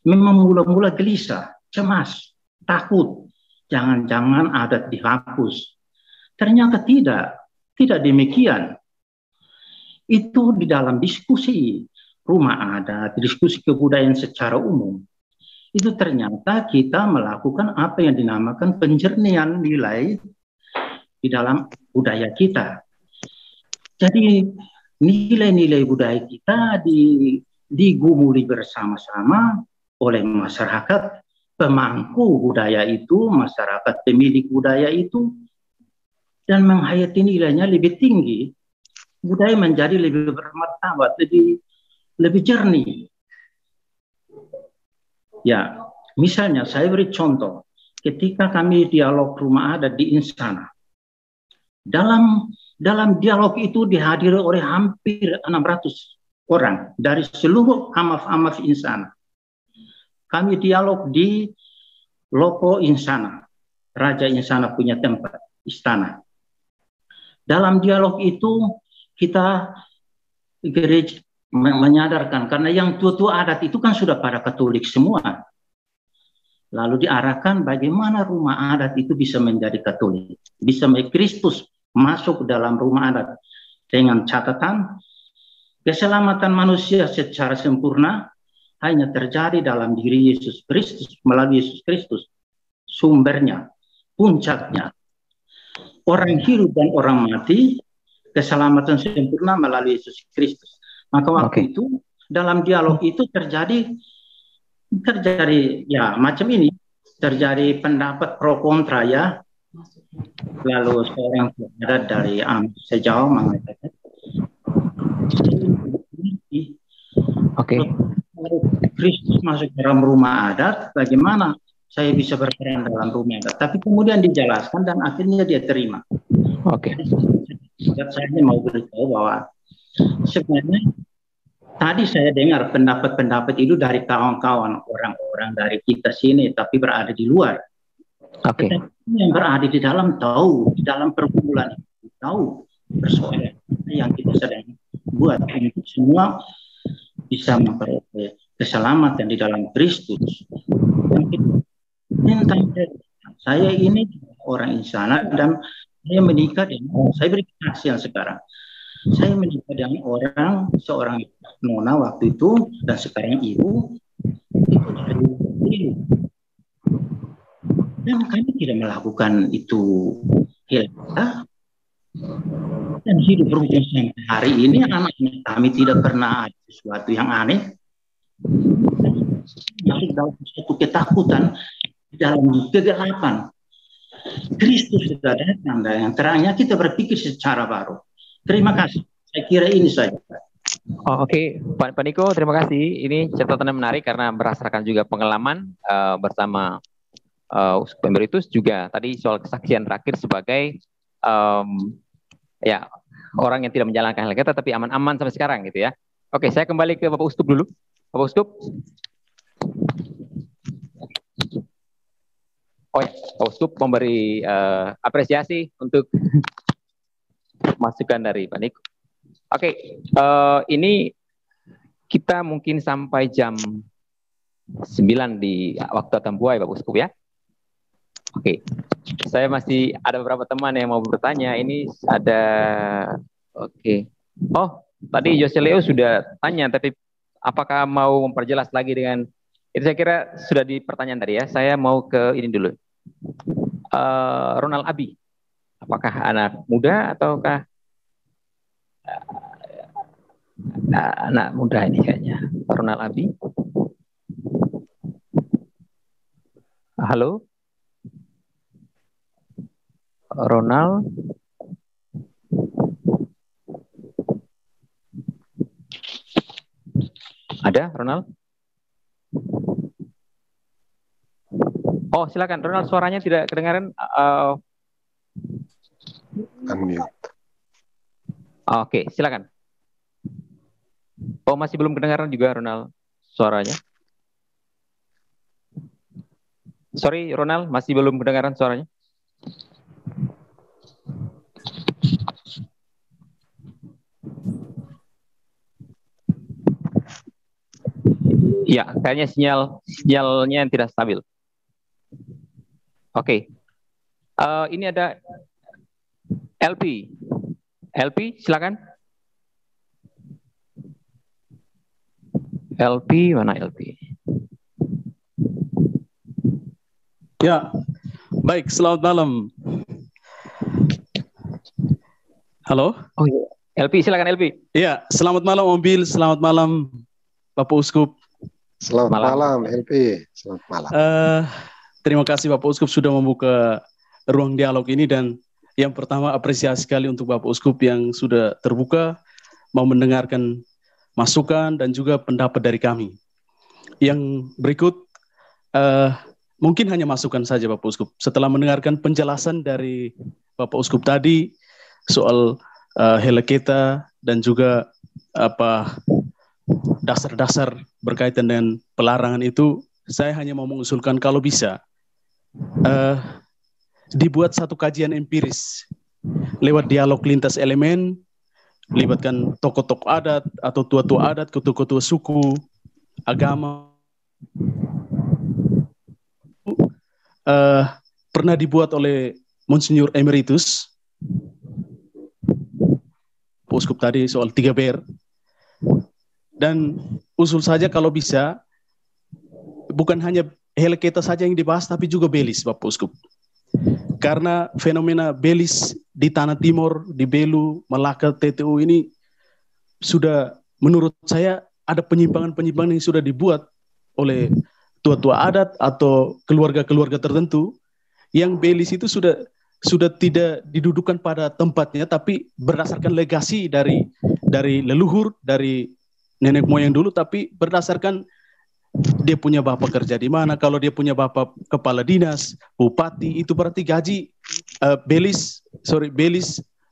memang mula-mula gelisah, cemas, takut, jangan-jangan adat dihapus. Ternyata tidak demikian. Itu di dalam diskusi rumah adat, diskusi kebudayaan secara umum. Itu ternyata kita melakukan apa yang dinamakan penjernihan nilai di dalam budaya kita. Jadi nilai-nilai budaya kita digumuli bersama-sama oleh masyarakat pemangku budaya itu, masyarakat pemilik budaya itu, dan menghayati nilainya lebih tinggi, budaya menjadi lebih bermartabat, lebih jernih. Ya, misalnya saya beri contoh, ketika kami dialog rumah adat di Insana, dalam dialog itu dihadiri oleh hampir 600 orang dari seluruh amaf-amaf Insana. Kami dialog di Loko Insana, Raja Insana punya tempat, istana. Dalam dialog itu kita gereja menyadarkan, karena yang tua-tua adat itu kan sudah pada Katolik semua. Lalu diarahkan bagaimana rumah adat itu bisa menjadi Katolik, bisa Kristus masuk dalam rumah adat, dengan catatan keselamatan manusia secara sempurna hanya terjadi dalam diri Yesus Kristus, melalui Yesus Kristus, sumbernya, puncaknya. Orang hidup dan orang mati, keselamatan sempurna melalui Yesus Kristus. Maka waktu itu dalam dialog itu terjadi ya macam ini, terjadi pendapat pro kontra ya. Lalu seorang adat dari sejauh mengatakan, Kristus masuk dalam rumah adat, bagaimana saya bisa berperan dalam rumah adat? Tapi kemudian dijelaskan dan akhirnya dia terima. Saya mau beritahu bahwa sebenarnya tadi saya dengar pendapat-pendapat itu dari kawan-kawan orang-orang dari kita sini, tapi berada di luar. Yang berada di dalam tahu, di dalam perkumpulan itu tahu persoalan yang kita sedang buat untuk semua bisa memperoleh keselamatan di dalam Kristus. Tentang saya ini orang Insana dan saya menikah dengan, saya beri kesaksian sekarang. Saya menikah dengan seorang nona waktu itu dan sekarang ibu itu dari ibu. Dan kami tidak melakukan itu Helketa dan hidup rukun sampai hari ini. Anak-anak kami tidak pernah ada sesuatu yang aneh, masuk dalam satu ketakutan, dalam kegelapan. Kristus sudah datang dan yang terangnya kita berpikir secara baru. Terima kasih. Saya kira ini saja. Oke. Pak Niko, terima kasih. Ini catatan yang menarik karena berdasarkan juga pengalaman bersama Uskup Emeritus juga tadi soal kesaksian terakhir sebagai ya orang yang tidak menjalankan hal kita tapi aman-aman sampai sekarang gitu ya. Oke, saya kembali ke Bapak Uskup dulu. Bapak Uskup. Oh ya, Pak Uskup memberi apresiasi untuk masukan dari Pak Niko. Oke, ini kita mungkin sampai jam 9 di waktu Atambuai, Bapak Uskup ya. Oke, saya masih ada beberapa teman yang mau bertanya. Ini ada, oke. Oh, tadi Jose Leo sudah tanya, tapi apakah mau memperjelas lagi dengan itu? Saya kira sudah di pertanyaan tadi ya. Saya mau ke ini dulu. Ronald Abi, apakah anak muda ataukah anak muda ini kayaknya? Ronald Abi. Halo? Ronald. Ada Ronald? Oh, silakan Ronald, suaranya tidak kedengaran. Unmute. Oke, silakan. Oh, masih belum kedengaran juga Ronald suaranya. Sorry Ronald, masih belum kedengaran suaranya. Ya, kayaknya sinyalnya yang tidak stabil. Oke. Ini ada LP. LP, silakan. LP, mana LP? Ya, baik. Selamat malam. Halo? Oh iya. LP, silakan LP. Iya, selamat malam Om Bill, selamat malam Bapak Uskup. Selamat malam LP, selamat malam. Terima kasih Bapak Uskup sudah membuka ruang dialog ini, dan yang pertama apresiasi sekali untuk Bapak Uskup yang sudah terbuka mau mendengarkan masukan dan juga pendapat dari kami. Yang berikut mungkin hanya masukan saja Bapak Uskup. Setelah mendengarkan penjelasan dari Bapak Uskup tadi soal heleketa dan juga dasar-dasar berkaitan dengan pelarangan itu, saya hanya mau mengusulkan kalau bisa dibuat satu kajian empiris lewat dialog lintas elemen, libatkan tokoh-tokoh adat atau tua-tua adat, ketua-ketua suku, agama. Pernah dibuat oleh Monsinyur Emeritus Uskup tadi soal 3BR. Dan usul saja kalau bisa bukan hanya heleketa saja yang dibahas, tapi juga Belis, Bapak Uskup. Karena fenomena Belis di Tanah Timur, di Belu, Malaka, TTU ini sudah menurut saya ada penyimpangan-penyimpangan yang sudah dibuat oleh tua-tua adat atau keluarga-keluarga tertentu, yang Belis itu sudah tidak didudukan pada tempatnya, tapi berdasarkan legasi dari leluhur, dari nenek moyang dulu, tapi berdasarkan dia punya bapak kerja di mana. Kalau dia punya bapak kepala dinas, bupati, itu berarti gaji Belis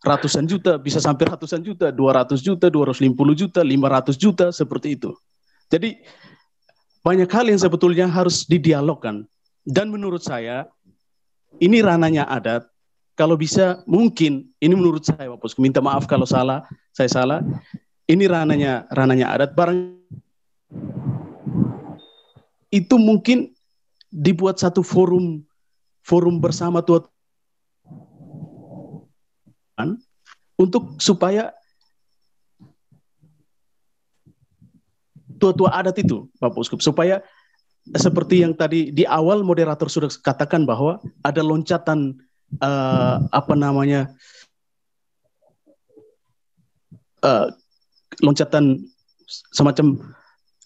ratusan juta, bisa sampai ratusan juta, 200 juta, 250 juta, 500 juta, seperti itu. Jadi banyak hal yang sebetulnya harus didialogkan. Dan menurut saya ini ranahnya adat. Kalau bisa mungkin, ini menurut saya Bapak Uskup, minta maaf kalau salah, saya salah. Ini ranahnya adat, barang itu mungkin dibuat satu forum bersama untuk supaya tua-tua adat itu, Bapak Uskup, supaya seperti yang tadi di awal moderator sudah katakan bahwa ada loncatan loncatan semacam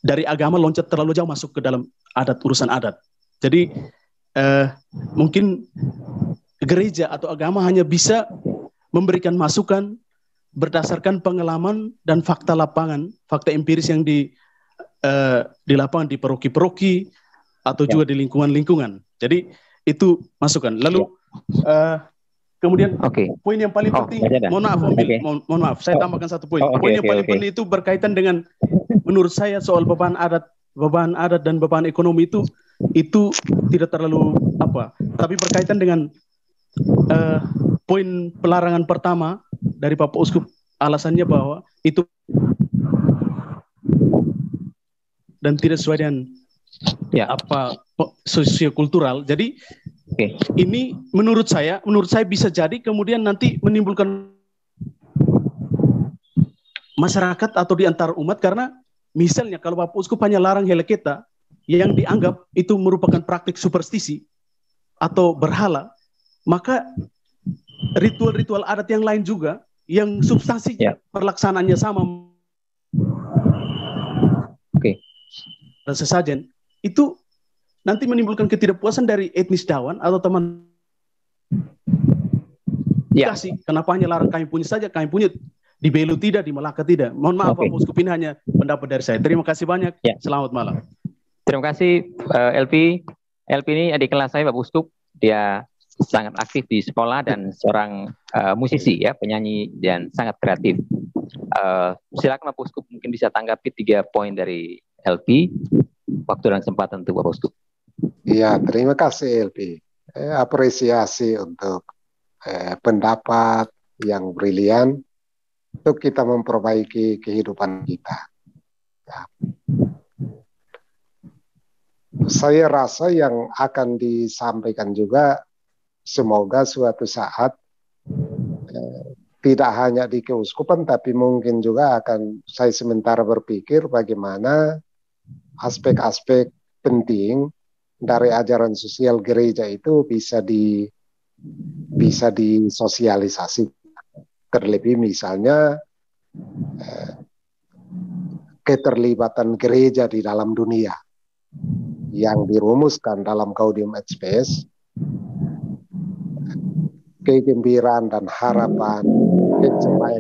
dari agama loncat terlalu jauh masuk ke dalam adat, urusan adat. Jadi mungkin gereja atau agama hanya bisa memberikan masukan berdasarkan pengalaman dan fakta lapangan, fakta empiris yang di lapangan, di paroki-paroki atau juga di lingkungan-lingkungan. Jadi itu masukan. Lalu kemudian poin yang paling penting, mohon maaf Om Bill, mohon maaf, saya tambahkan satu poin. Poin yang paling penting itu berkaitan dengan, menurut saya soal beban adat dan beban ekonomi itu tidak terlalu tapi berkaitan dengan poin pelarangan pertama dari Bapak Uskup, alasannya bahwa itu dan tidak sesuai dengan sosiokultural. Jadi ini menurut saya bisa jadi kemudian nanti menimbulkan masyarakat atau di antara umat, karena misalnya kalau Bapak Uskup hanya larang heleketa yang dianggap itu merupakan praktik superstisi atau berhala, maka ritual-ritual adat yang lain juga yang substansinya perlaksanaannya sama sesajen, itu nanti menimbulkan ketidakpuasan dari etnis Dawan atau teman kasih. Kenapa hanya larang kami punya saja, kami punya di Belu tidak, di Malaka tidak. Mohon maaf Pak Uskup, ini hanya pendapat dari saya. Terima kasih banyak. Selamat malam. Terima kasih LP. LP ini adik kelas saya Pak Uskup. Dia sangat aktif di sekolah dan seorang musisi ya, penyanyi dan sangat kreatif. Silakan Pak Uskup, mungkin bisa tanggapi 3 poin dari LP. Waktu dan kesempatan untuk Bapak Uskup. Iya, terima kasih LP. Apresiasi untuk pendapat yang brilian untuk kita memperbaiki kehidupan kita. Ya. Saya rasa yang akan disampaikan juga semoga suatu saat tidak hanya di keuskupan, tapi mungkin juga akan saya sementara berpikir bagaimana aspek-aspek penting dari ajaran sosial gereja itu bisa disosialisasi. Terlebih misalnya keterlibatan gereja di dalam dunia yang dirumuskan dalam Gaudium et Spes, kegembiraan dan harapan,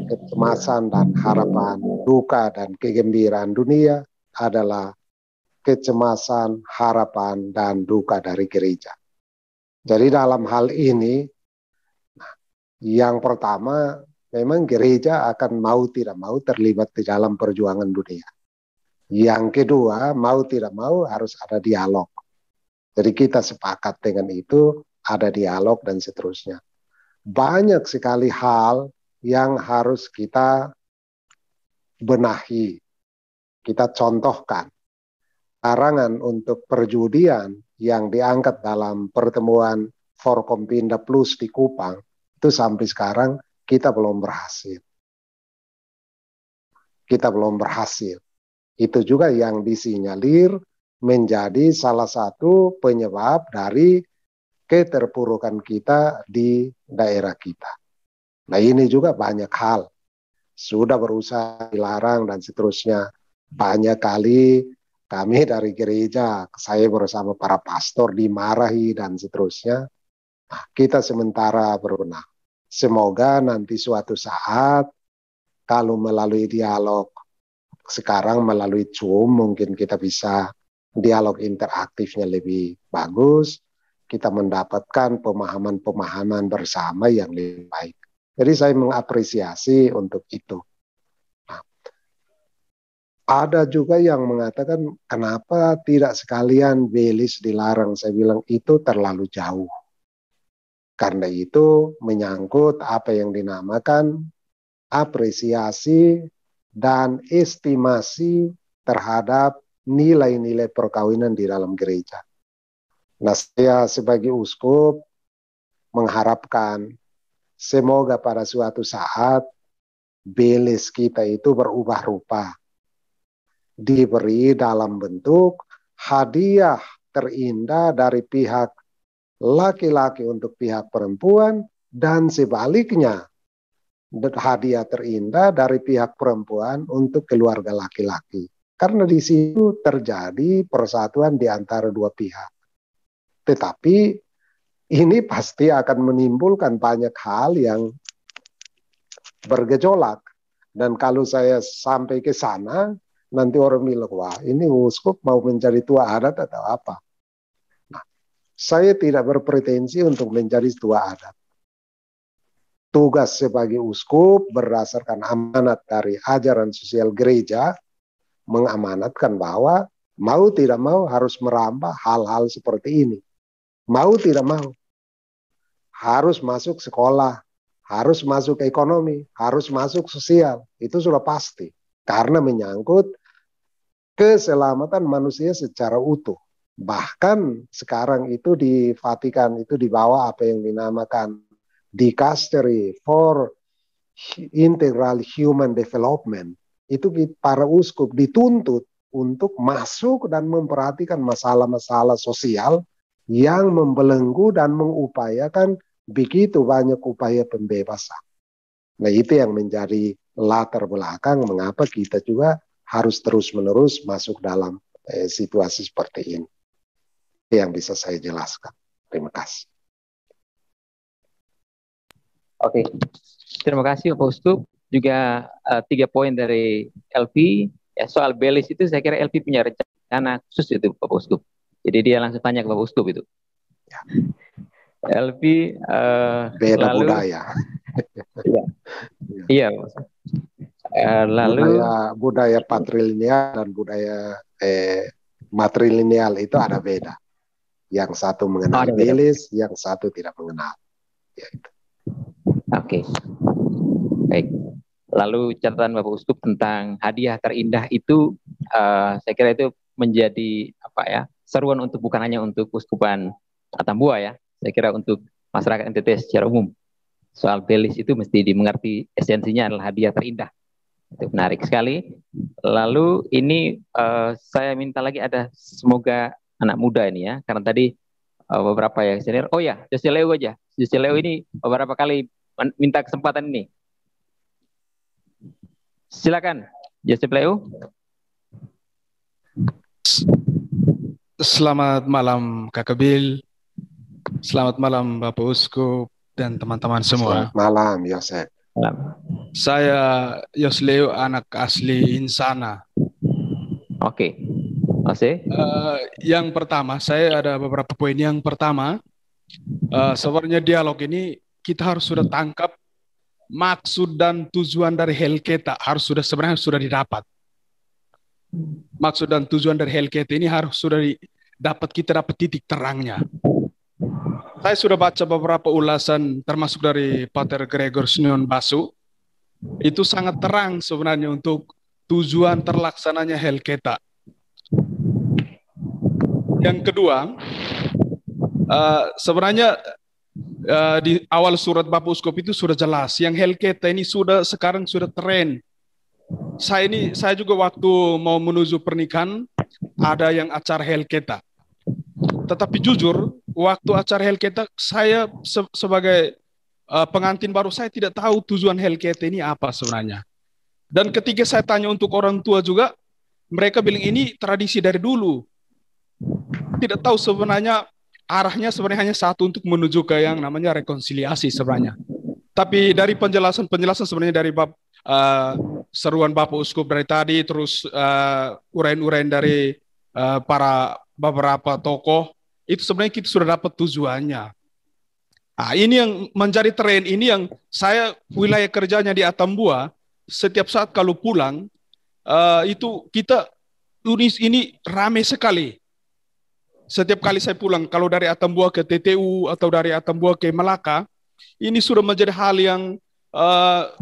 kecemasan dan harapan, duka dan kegembiraan dunia adalah kecemasan, harapan, dan duka dari gereja. Jadi dalam hal ini, yang pertama, memang gereja akan mau tidak mau terlibat di dalam perjuangan dunia. Yang kedua, mau tidak mau harus ada dialog. Jadi kita sepakat dengan itu, ada dialog dan seterusnya. Banyak sekali hal yang harus kita benahi, kita contohkan. Larangan untuk perjudian yang diangkat dalam pertemuan Forkompinda Plus di Kupang, itu sampai sekarang kita belum berhasil. Kita belum berhasil. Itu juga yang disinyalir menjadi salah satu penyebab dari keterpurukan kita di daerah kita. Nah ini juga banyak hal. Sudah berusaha dilarang dan seterusnya. Banyak kali kami dari gereja, saya bersama para pastor dimarahi dan seterusnya. Nah, kita sementara berbenah. Semoga nanti suatu saat kalau melalui dialog, sekarang melalui Zoom mungkin kita bisa dialog interaktifnya lebih bagus, kita mendapatkan pemahaman-pemahaman bersama yang lebih baik. Jadi saya mengapresiasi untuk itu. Ada juga yang mengatakan kenapa tidak sekalian Belis dilarang. Saya bilang itu terlalu jauh. Karena itu menyangkut apa yang dinamakan apresiasi dan estimasi terhadap nilai-nilai perkawinan di dalam gereja. Nah, saya sebagai uskup mengharapkan semoga pada suatu saat Belis kita itu berubah rupa. Diberi dalam bentuk hadiah terindah dari pihak laki-laki untuk pihak perempuan dan sebaliknya hadiah terindah dari pihak perempuan untuk keluarga laki-laki. Karena di situ terjadi persatuan di antara dua pihak. Tetapi ini pasti akan menimbulkan banyak hal yang bergejolak. Dan kalau saya sampai ke sana, nanti orang bilang, wah ini uskup mau menjadi tua adat atau apa. Nah, saya tidak berpretensi untuk menjadi tua adat. Tugas sebagai uskup berdasarkan amanat dari ajaran sosial gereja, mengamanatkan bahwa mau tidak mau harus merambah hal-hal seperti ini. Mau tidak mau. Harus masuk sekolah, harus masuk ekonomi, harus masuk sosial. Itu sudah pasti. Karena menyangkut keselamatan manusia secara utuh. Bahkan sekarang itu di Vatikan itu dibawa apa yang dinamakan Dicastery for Integral Human Development. Itu para uskup dituntut untuk masuk dan memperhatikan masalah-masalah sosial yang membelenggu dan mengupayakan begitu banyak upaya pembebasan. Nah, itu yang menjadi latar belakang mengapa kita juga harus terus-menerus masuk dalam situasi seperti ini. Yang bisa saya jelaskan. Terima kasih. Oke, terima kasih Bapak Uskup. Juga 3 poin dari LP. Ya, soal Belis itu saya kira LP punya rencana khusus itu Bapak Uskup. Jadi dia langsung tanya ke Bapak Uskup itu. Ya. LP beda lalu, budaya. Iya. Lalu budaya patrilineal dan budaya matrilineal itu ada beda. Yang satu mengenal Belis, yang satu tidak mengenal. Ya, itu. Oke, baik. Lalu catatan Bapak Uskup tentang hadiah terindah itu, saya kira itu menjadi apa ya, seruan untuk bukan hanya untuk Uskupan Atambua ya, saya kira untuk masyarakat NTT secara umum. Soal Belis itu mesti dimengerti esensinya adalah hadiah terindah. Itu menarik sekali. Lalu ini saya minta lagi ada semoga anak muda ini ya, karena tadi beberapa yang senior. Oh ya, Jose Leo aja. Jose Leo ini beberapa kali minta kesempatan ini. Silakan, Jose Leo. Selamat malam Kakak Bill. Selamat malam Bapak Uskup dan teman-teman semua. Selamat malam, Yosef. Saya Yosleo, anak asli Insana. Oke. Masih? Yang pertama, saya ada beberapa poin. Yang pertama, sebenarnya dialog ini kita harus sudah tangkap maksud dan tujuan dari Helketa sebenarnya sudah didapat. Maksud dan tujuan dari Helketa ini harus sudah kita dapat titik terangnya. Saya sudah baca beberapa ulasan termasuk dari Pater Gregor Snion Basu. Itu sangat terang sebenarnya untuk tujuan terlaksananya Helketa. Yang kedua, sebenarnya di awal surat Bapak Uskup itu sudah jelas, yang Helketa ini sekarang sudah tren. Saya juga waktu mau menuju pernikahan ada yang acara Helketa. Tetapi jujur, waktu acara Helketa saya sebagai pengantin baru saya tidak tahu tujuan Helketa ini apa sebenarnya. Dan ketika saya tanya untuk orang tua juga, mereka bilang ini tradisi dari dulu. Tidak tahu sebenarnya arahnya sebenarnya hanya satu, untuk menuju ke yang namanya rekonsiliasi sebenarnya. Tapi dari penjelasan sebenarnya dari seruan Bapak Uskup dari tadi, terus uraian-uraian dari para beberapa tokoh, itu sebenarnya kita sudah dapat tujuannya. Nah, ini yang menjadi tren, ini yang saya wilayah kerjanya di Atambua, setiap saat kalau pulang, itu kita ini ramai sekali. Setiap kali saya pulang, kalau dari Atambua ke TTU atau dari Atambua ke Malaka, ini sudah menjadi hal yang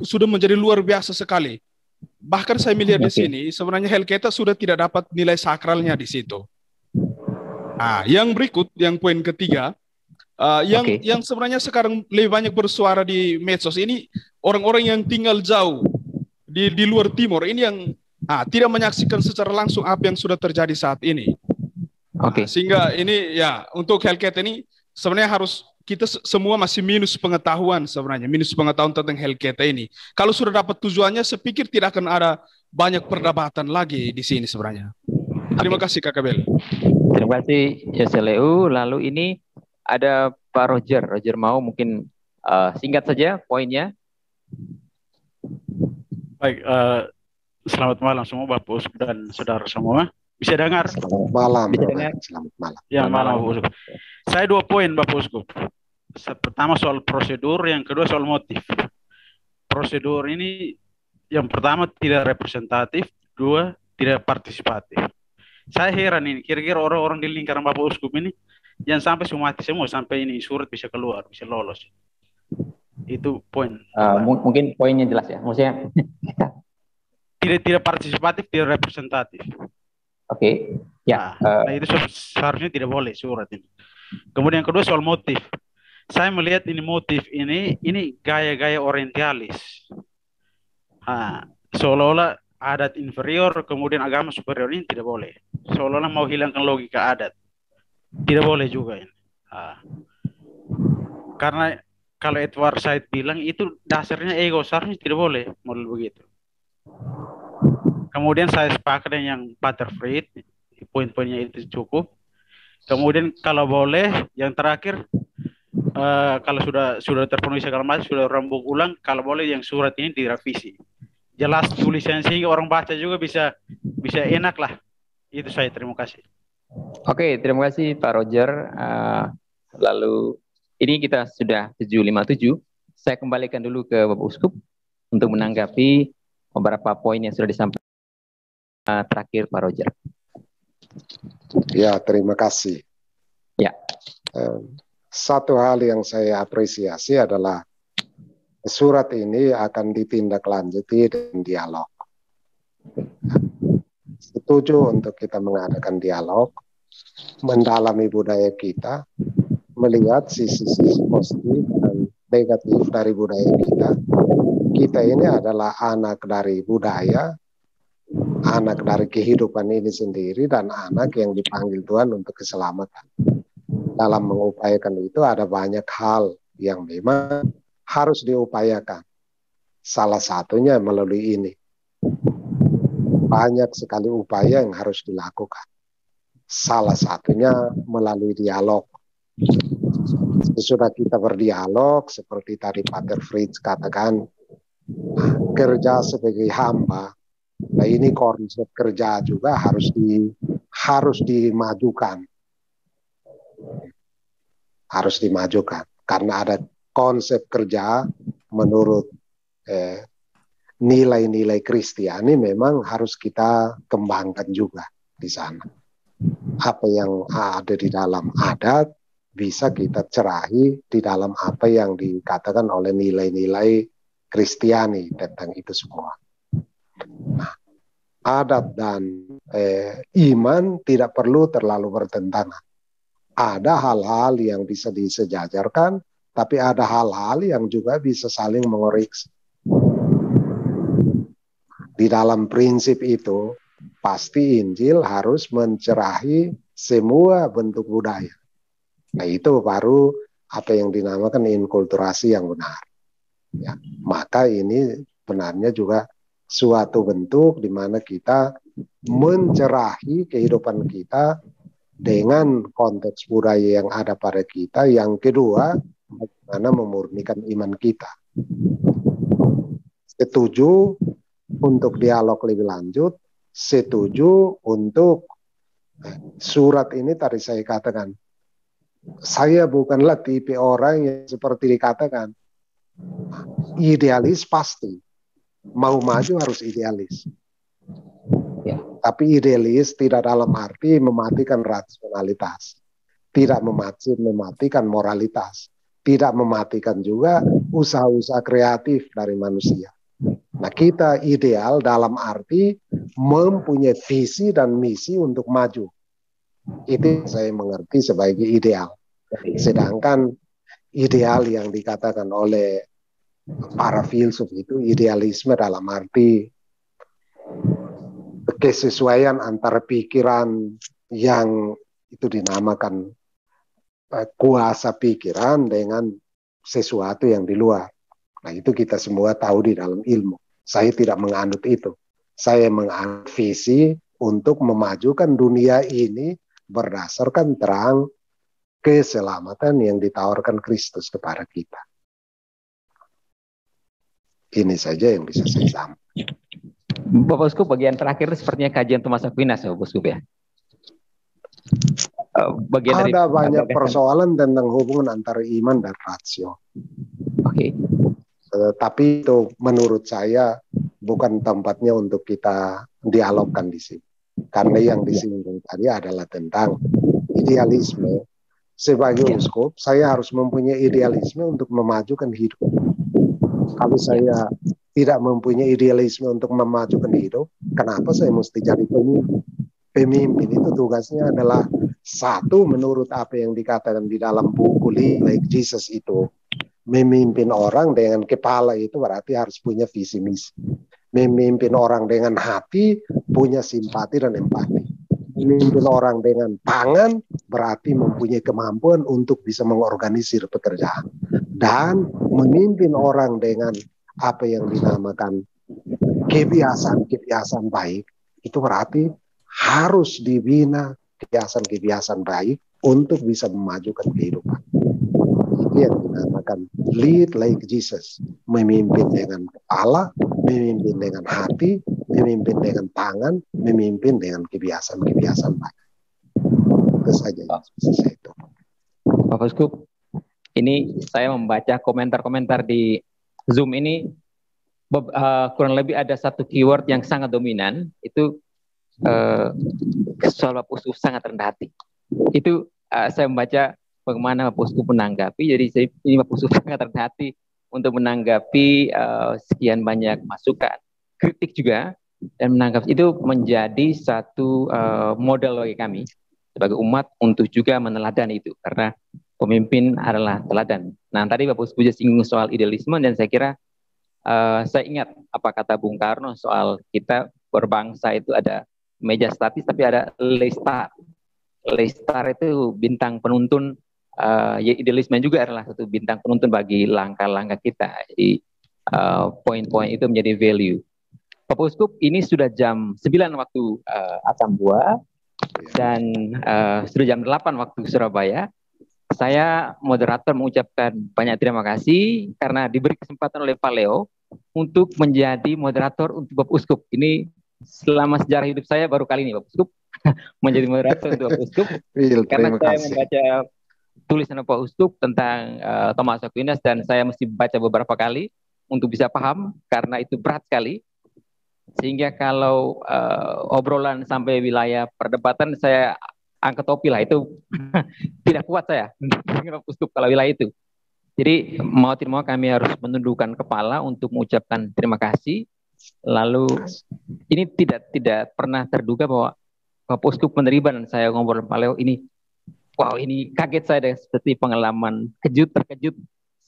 sudah menjadi luar biasa sekali. Bahkan saya melihat di sini, sebenarnya Helketa sudah tidak dapat nilai sakralnya di situ. Nah, yang berikut, yang poin ketiga, yang sebenarnya sekarang lebih banyak bersuara di medsos ini, orang-orang yang tinggal jauh di luar timur, ini yang tidak menyaksikan secara langsung apa yang sudah terjadi saat ini. Sehingga ini ya untuk Helketa ini sebenarnya harus kita semua masih minus pengetahuan sebenarnya, minus pengetahuan tentang Helketa ini. Kalau sudah dapat tujuannya, saya pikir tidak akan ada banyak perdebatan lagi di sini sebenarnya. Terima kasih Kakak Bel. Terima kasih Jose Leo. Lalu ini ada Pak Roger. Roger mau mungkin singkat saja poinnya. Baik, selamat malam semua Bapak Uskup dan saudara semua. Bisa dengar? Selamat malam. Bisa dengar? Selamat malam. Ya, malam Bapak Uskup. Saya 2 poin Bapak Uskup. Pertama soal prosedur, yang kedua soal motif. Prosedur ini yang pertama tidak representatif, 2 tidak partisipatif. Saya heran ini, kira-kira orang-orang di lingkaran Bapak Uskup ini jangan sampai mati semua sampai ini surat bisa keluar, bisa lolos. Itu poin. Mungkin poinnya jelas ya. Maksudnya tidak partisipatif, tidak representatif. Oke. Ya. Nah, itu seharusnya tidak boleh surat ini. Kemudian yang kedua soal motif. Saya melihat ini motif ini gaya-gaya orientalis. Seolah-olah adat inferior kemudian agama superior, ini tidak boleh. Seolah-olah mau hilangkan logika adat. Tidak boleh juga ini. Karena kalau Edward Said bilang itu dasarnya ego, seharusnya tidak boleh model begitu. Kemudian saya sepakat dengan yang Pater Fried, poin-poinnya itu cukup. Kemudian kalau boleh, yang terakhir, kalau sudah terpenuhi segala macam, sudah rembuk ulang, kalau boleh yang surat ini direvisi. Jelas tulisan sehingga orang baca juga bisa enak lah. Itu saya, terima kasih. Oke, terima kasih Pak Roger. Lalu ini kita sudah 7:57. Saya kembalikan dulu ke Bapak Uskup untuk menanggapi beberapa poin yang sudah disampaikan. Terakhir Pak Roger. Ya, terima kasih. Ya. Satu hal yang saya apresiasi adalah surat ini akan ditindaklanjuti dengan dialog. Setuju untuk kita mengadakan dialog, mendalami budaya kita, melihat sisi-sisi positif dan negatif dari budaya kita. Kita ini adalah anak dari budaya, anak dari kehidupan ini sendiri, dan anak yang dipanggil Tuhan untuk keselamatan. Dalam mengupayakan itu ada banyak hal yang memang harus diupayakan. Salah satunya melalui ini. Banyak sekali upaya yang harus dilakukan. Salah satunya melalui dialog. Sesudah kita berdialog, seperti tadi Pater Fritz katakan, kerja sebagai hamba. Nah, ini konsep kerja juga harus dimajukan. Harus dimajukan. Karena ada konsep kerja menurut nilai-nilai Kristiani memang harus kita kembangkan juga di sana. Apa yang ada di dalam adat bisa kita cerahi di dalam apa yang dikatakan oleh nilai-nilai Kristiani tentang itu semua. Nah, adat dan iman tidak perlu terlalu bertentangan. Ada hal-hal yang bisa disejajarkan, tapi ada hal-hal yang juga bisa saling mengoreksi. Di dalam prinsip itu, pasti Injil harus mencerahi semua bentuk budaya. Nah, itu baru apa yang dinamakan inkulturasi yang benar. Ya, maka ini benarnya juga suatu bentuk di mana kita mencerahi kehidupan kita dengan konteks budaya yang ada pada kita. Yang kedua, bagaimana memurnikan iman kita. Setuju untuk dialog lebih lanjut, setuju untuk surat ini tadi saya katakan. Saya bukanlah tipe orang yang seperti dikatakan. Idealis pasti. Mau maju harus idealis. Ya. Tapi idealis tidak dalam arti mematikan rasionalitas. Tidak mematikan moralitas. Tidak mematikan juga usaha-usaha kreatif dari manusia. Nah, kita ideal dalam arti mempunyai visi dan misi untuk maju. Itu saya mengerti sebagai ideal. Sedangkan ideal yang dikatakan oleh para filsuf itu idealisme dalam arti kesesuaian antara pikiran yang itu dinamakan kuasa pikiran dengan sesuatu yang di luar. Nah, itu kita semua tahu di dalam ilmu. Saya tidak menganut itu. Saya menganut visi untuk memajukan dunia ini berdasarkan terang keselamatan yang ditawarkan Kristus kepada kita. Ini saja yang bisa saya sampaikan. Bapak Uskup, bagian terakhir sepertinya kajian Thomas Aquinas, Bapak Uskup ya. Ada banyak persoalan tentang hubungan antara iman dan rasio. Oke. Tapi itu menurut saya bukan tempatnya untuk kita dialogkan di sini. Karena yang disinggung tadi adalah tentang idealisme. Sebagai uskup, saya harus mempunyai idealisme untuk memajukan hidup. Kalau saya tidak mempunyai idealisme untuk memajukan hidup, kenapa saya mesti jadi pemimpin? Pemimpin itu tugasnya adalah satu, menurut apa yang dikatakan di dalam buku Live Like Jesus itu, memimpin orang dengan kepala itu berarti harus punya visi misi. Memimpin orang dengan hati, punya simpati dan empati. Memimpin orang dengan tangan berarti mempunyai kemampuan untuk bisa mengorganisir pekerjaan. Dan memimpin orang dengan apa yang dinamakan kebiasaan-kebiasaan baik, itu berarti harus dibina kebiasaan-kebiasaan baik untuk bisa memajukan kehidupan. Itu yang dinamakan lead like Jesus. Memimpin dengan kepala, memimpin dengan hati, memimpin dengan tangan, memimpin dengan kebiasaan-kebiasaan baik. Itu saja yang bisa saya itu. Bapak Uskup, ini saya membaca komentar-komentar di Zoom ini, kurang lebih ada satu keyword yang sangat dominan, itu soal Bapak Uskup sangat rendah hati. Itu saya membaca bagaimana Bapak Uskup menanggapi, jadi ini Bapak Uskup sangat rendah hati untuk menanggapi sekian banyak masukan, kritik juga, dan menanggapi itu menjadi satu model bagi kami sebagai umat untuk juga meneladani itu, karena pemimpin adalah teladan. Nah, tadi Bapak Uskup juga singgung soal idealisme, dan saya kira saya ingat apa kata Bung Karno soal kita berbangsa itu ada meja statis tapi ada lestar. Lestar itu bintang penuntun, ya idealisme juga adalah satu bintang penuntun bagi langkah-langkah kita. Jadi poin-poin itu menjadi value. Bapak Uskup, ini sudah jam 9 waktu Atambua dan sudah jam 8 waktu Surabaya. Saya moderator mengucapkan banyak terima kasih karena diberi kesempatan oleh Pak Leo untuk menjadi moderator untuk Bapak Uskup. Ini selama sejarah hidup saya baru kali ini Bapak Uskup menjadi moderator untuk Bapak Uskup. Karena saya membaca tulisan Bapak Uskup tentang Thomas Aquinas dan saya mesti baca beberapa kali untuk bisa paham karena itu berat sekali. Sehingga kalau obrolan sampai wilayah perdebatan saya angkat topi lah, itu tidak kuat saya dengan Bapak Uskup kalau wilayah itu. Jadi mau tidak mau kami harus menundukkan kepala untuk mengucapkan terima kasih. Lalu ini tidak pernah terduga bahwa Bapak Uskup menerima, dan saya ngobrol Pak Leo ini, wow, ini kaget saya deh, seperti pengalaman terkejut,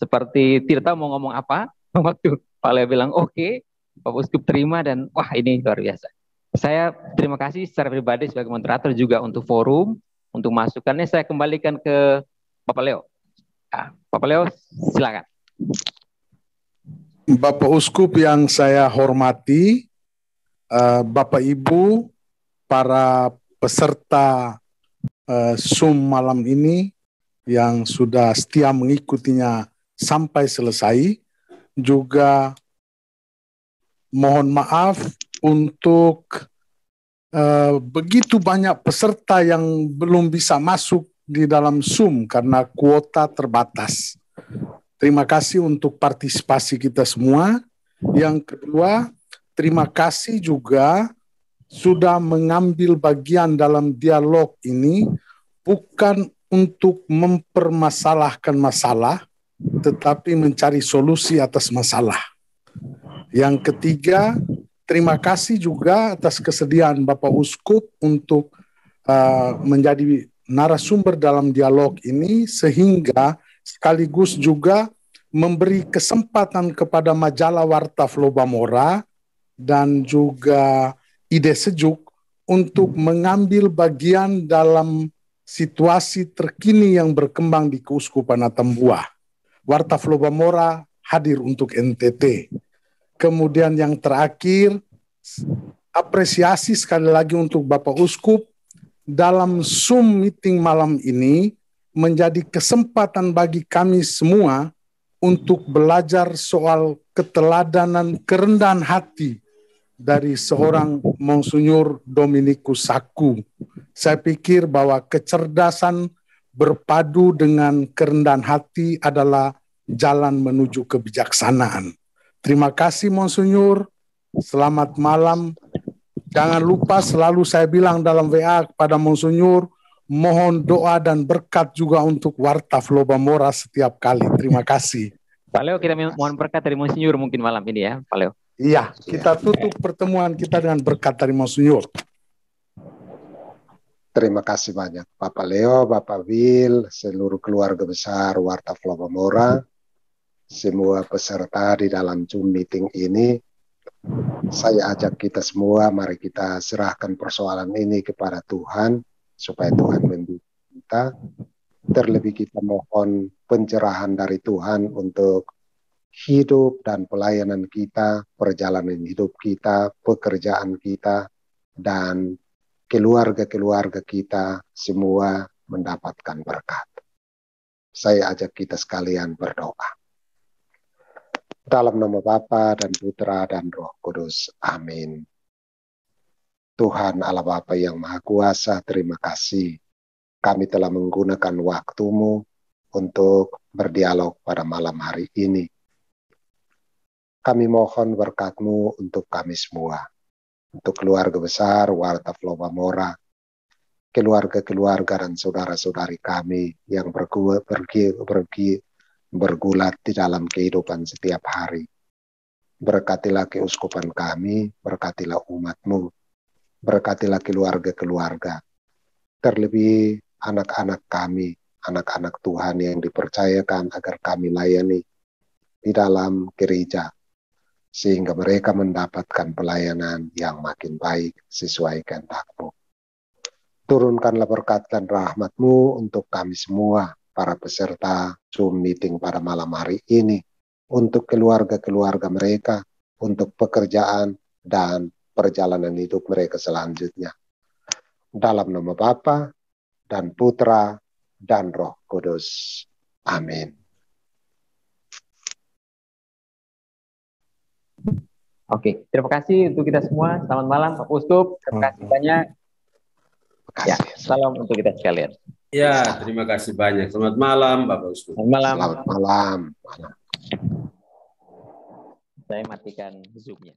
seperti tidak tahu mau ngomong apa. Waktu Pak Leo bilang oke, Bapak Uskup terima, dan wah ini luar biasa. Saya terima kasih secara pribadi sebagai moderator juga untuk forum, untuk masukannya. Saya kembalikan ke Bapak Leo. Bapak Leo, silakan. Bapak Uskup yang saya hormati, Bapak Ibu, para peserta Zoom malam ini yang sudah setia mengikutinya sampai selesai, juga mohon maaf untuk begitu banyak peserta yang belum bisa masuk di dalam Zoom karena kuota terbatas. Terima kasih untuk partisipasi kita semua. Yang kedua, terima kasih juga sudah mengambil bagian dalam dialog ini, bukan untuk mempermasalahkan masalah, tetapi mencari solusi atas masalah. Yang ketiga, terima kasih juga atas kesediaan Bapak Uskup untuk menjadi narasumber dalam dialog ini, sehingga sekaligus juga memberi kesempatan kepada majalah Warta Flobamora dan juga Ide Sejuk untuk mengambil bagian dalam situasi terkini yang berkembang di Keuskupan Atambua. Warta Flobamora hadir untuk NTT. Kemudian yang terakhir, apresiasi sekali lagi untuk Bapak Uskup dalam Zoom meeting malam ini menjadi kesempatan bagi kami semua untuk belajar soal keteladanan kerendahan hati dari seorang Monsinyur Dominikus Saku. Saya pikir bahwa kecerdasan berpadu dengan kerendahan hati adalah jalan menuju kebijaksanaan. Terima kasih Monsinyur, selamat malam. Jangan lupa selalu saya bilang dalam WA kepada Monsinyur, mohon doa dan berkat juga untuk Warta Flobamora setiap kali. Terima kasih. Pak Leo, kita mohon berkat dari Monsinyur mungkin malam ini ya, Pak Leo. Iya, kita tutup pertemuan kita dengan berkat dari Monsinyur. Terima kasih banyak Bapak Leo, Bapak Will, seluruh keluarga besar Warta Flobamora, semua peserta di dalam Zoom meeting ini. Saya ajak kita semua, mari kita serahkan persoalan ini kepada Tuhan, supaya Tuhan membimbing kita. Terlebih kita mohon pencerahan dari Tuhan untuk hidup dan pelayanan kita, perjalanan hidup kita, pekerjaan kita, dan keluarga-keluarga kita semua mendapatkan berkat. Saya ajak kita sekalian berdoa. Dalam nama Bapa dan Putra dan Roh Kudus. Amin. Tuhan Allah Bapa yang Maha Kuasa, terima kasih. Kami telah menggunakan waktu-Mu untuk berdialog pada malam hari ini. Kami mohon berkat-Mu untuk kami semua, untuk keluarga besar Warta Flobamora, keluarga-keluarga dan saudara-saudari kami yang bergulat di dalam kehidupan setiap hari. Berkatilah keuskupan kami, berkatilah umat-Mu, berkatilah keluarga-keluarga, terlebih anak-anak kami, anak-anak Tuhan yang dipercayakan agar kami layani di dalam gereja, sehingga mereka mendapatkan pelayanan yang makin baik sesuai kehendak-Mu. Turunkanlah berkat dan rahmat-Mu untuk kami semua, para peserta Zoom meeting pada malam hari ini, untuk keluarga-keluarga mereka, untuk pekerjaan dan perjalanan hidup mereka selanjutnya. Dalam nama Bapa dan Putra dan Roh Kudus. Amin. Oke, terima kasih untuk kita semua. Selamat malam, Pak Uskup. Terima kasih banyak. Ya, salam untuk kita sekalian. Ya, terima kasih banyak. Selamat malam, Bapak Uskup. Selamat malam. Selamat malam. Saya matikan Zoom-nya.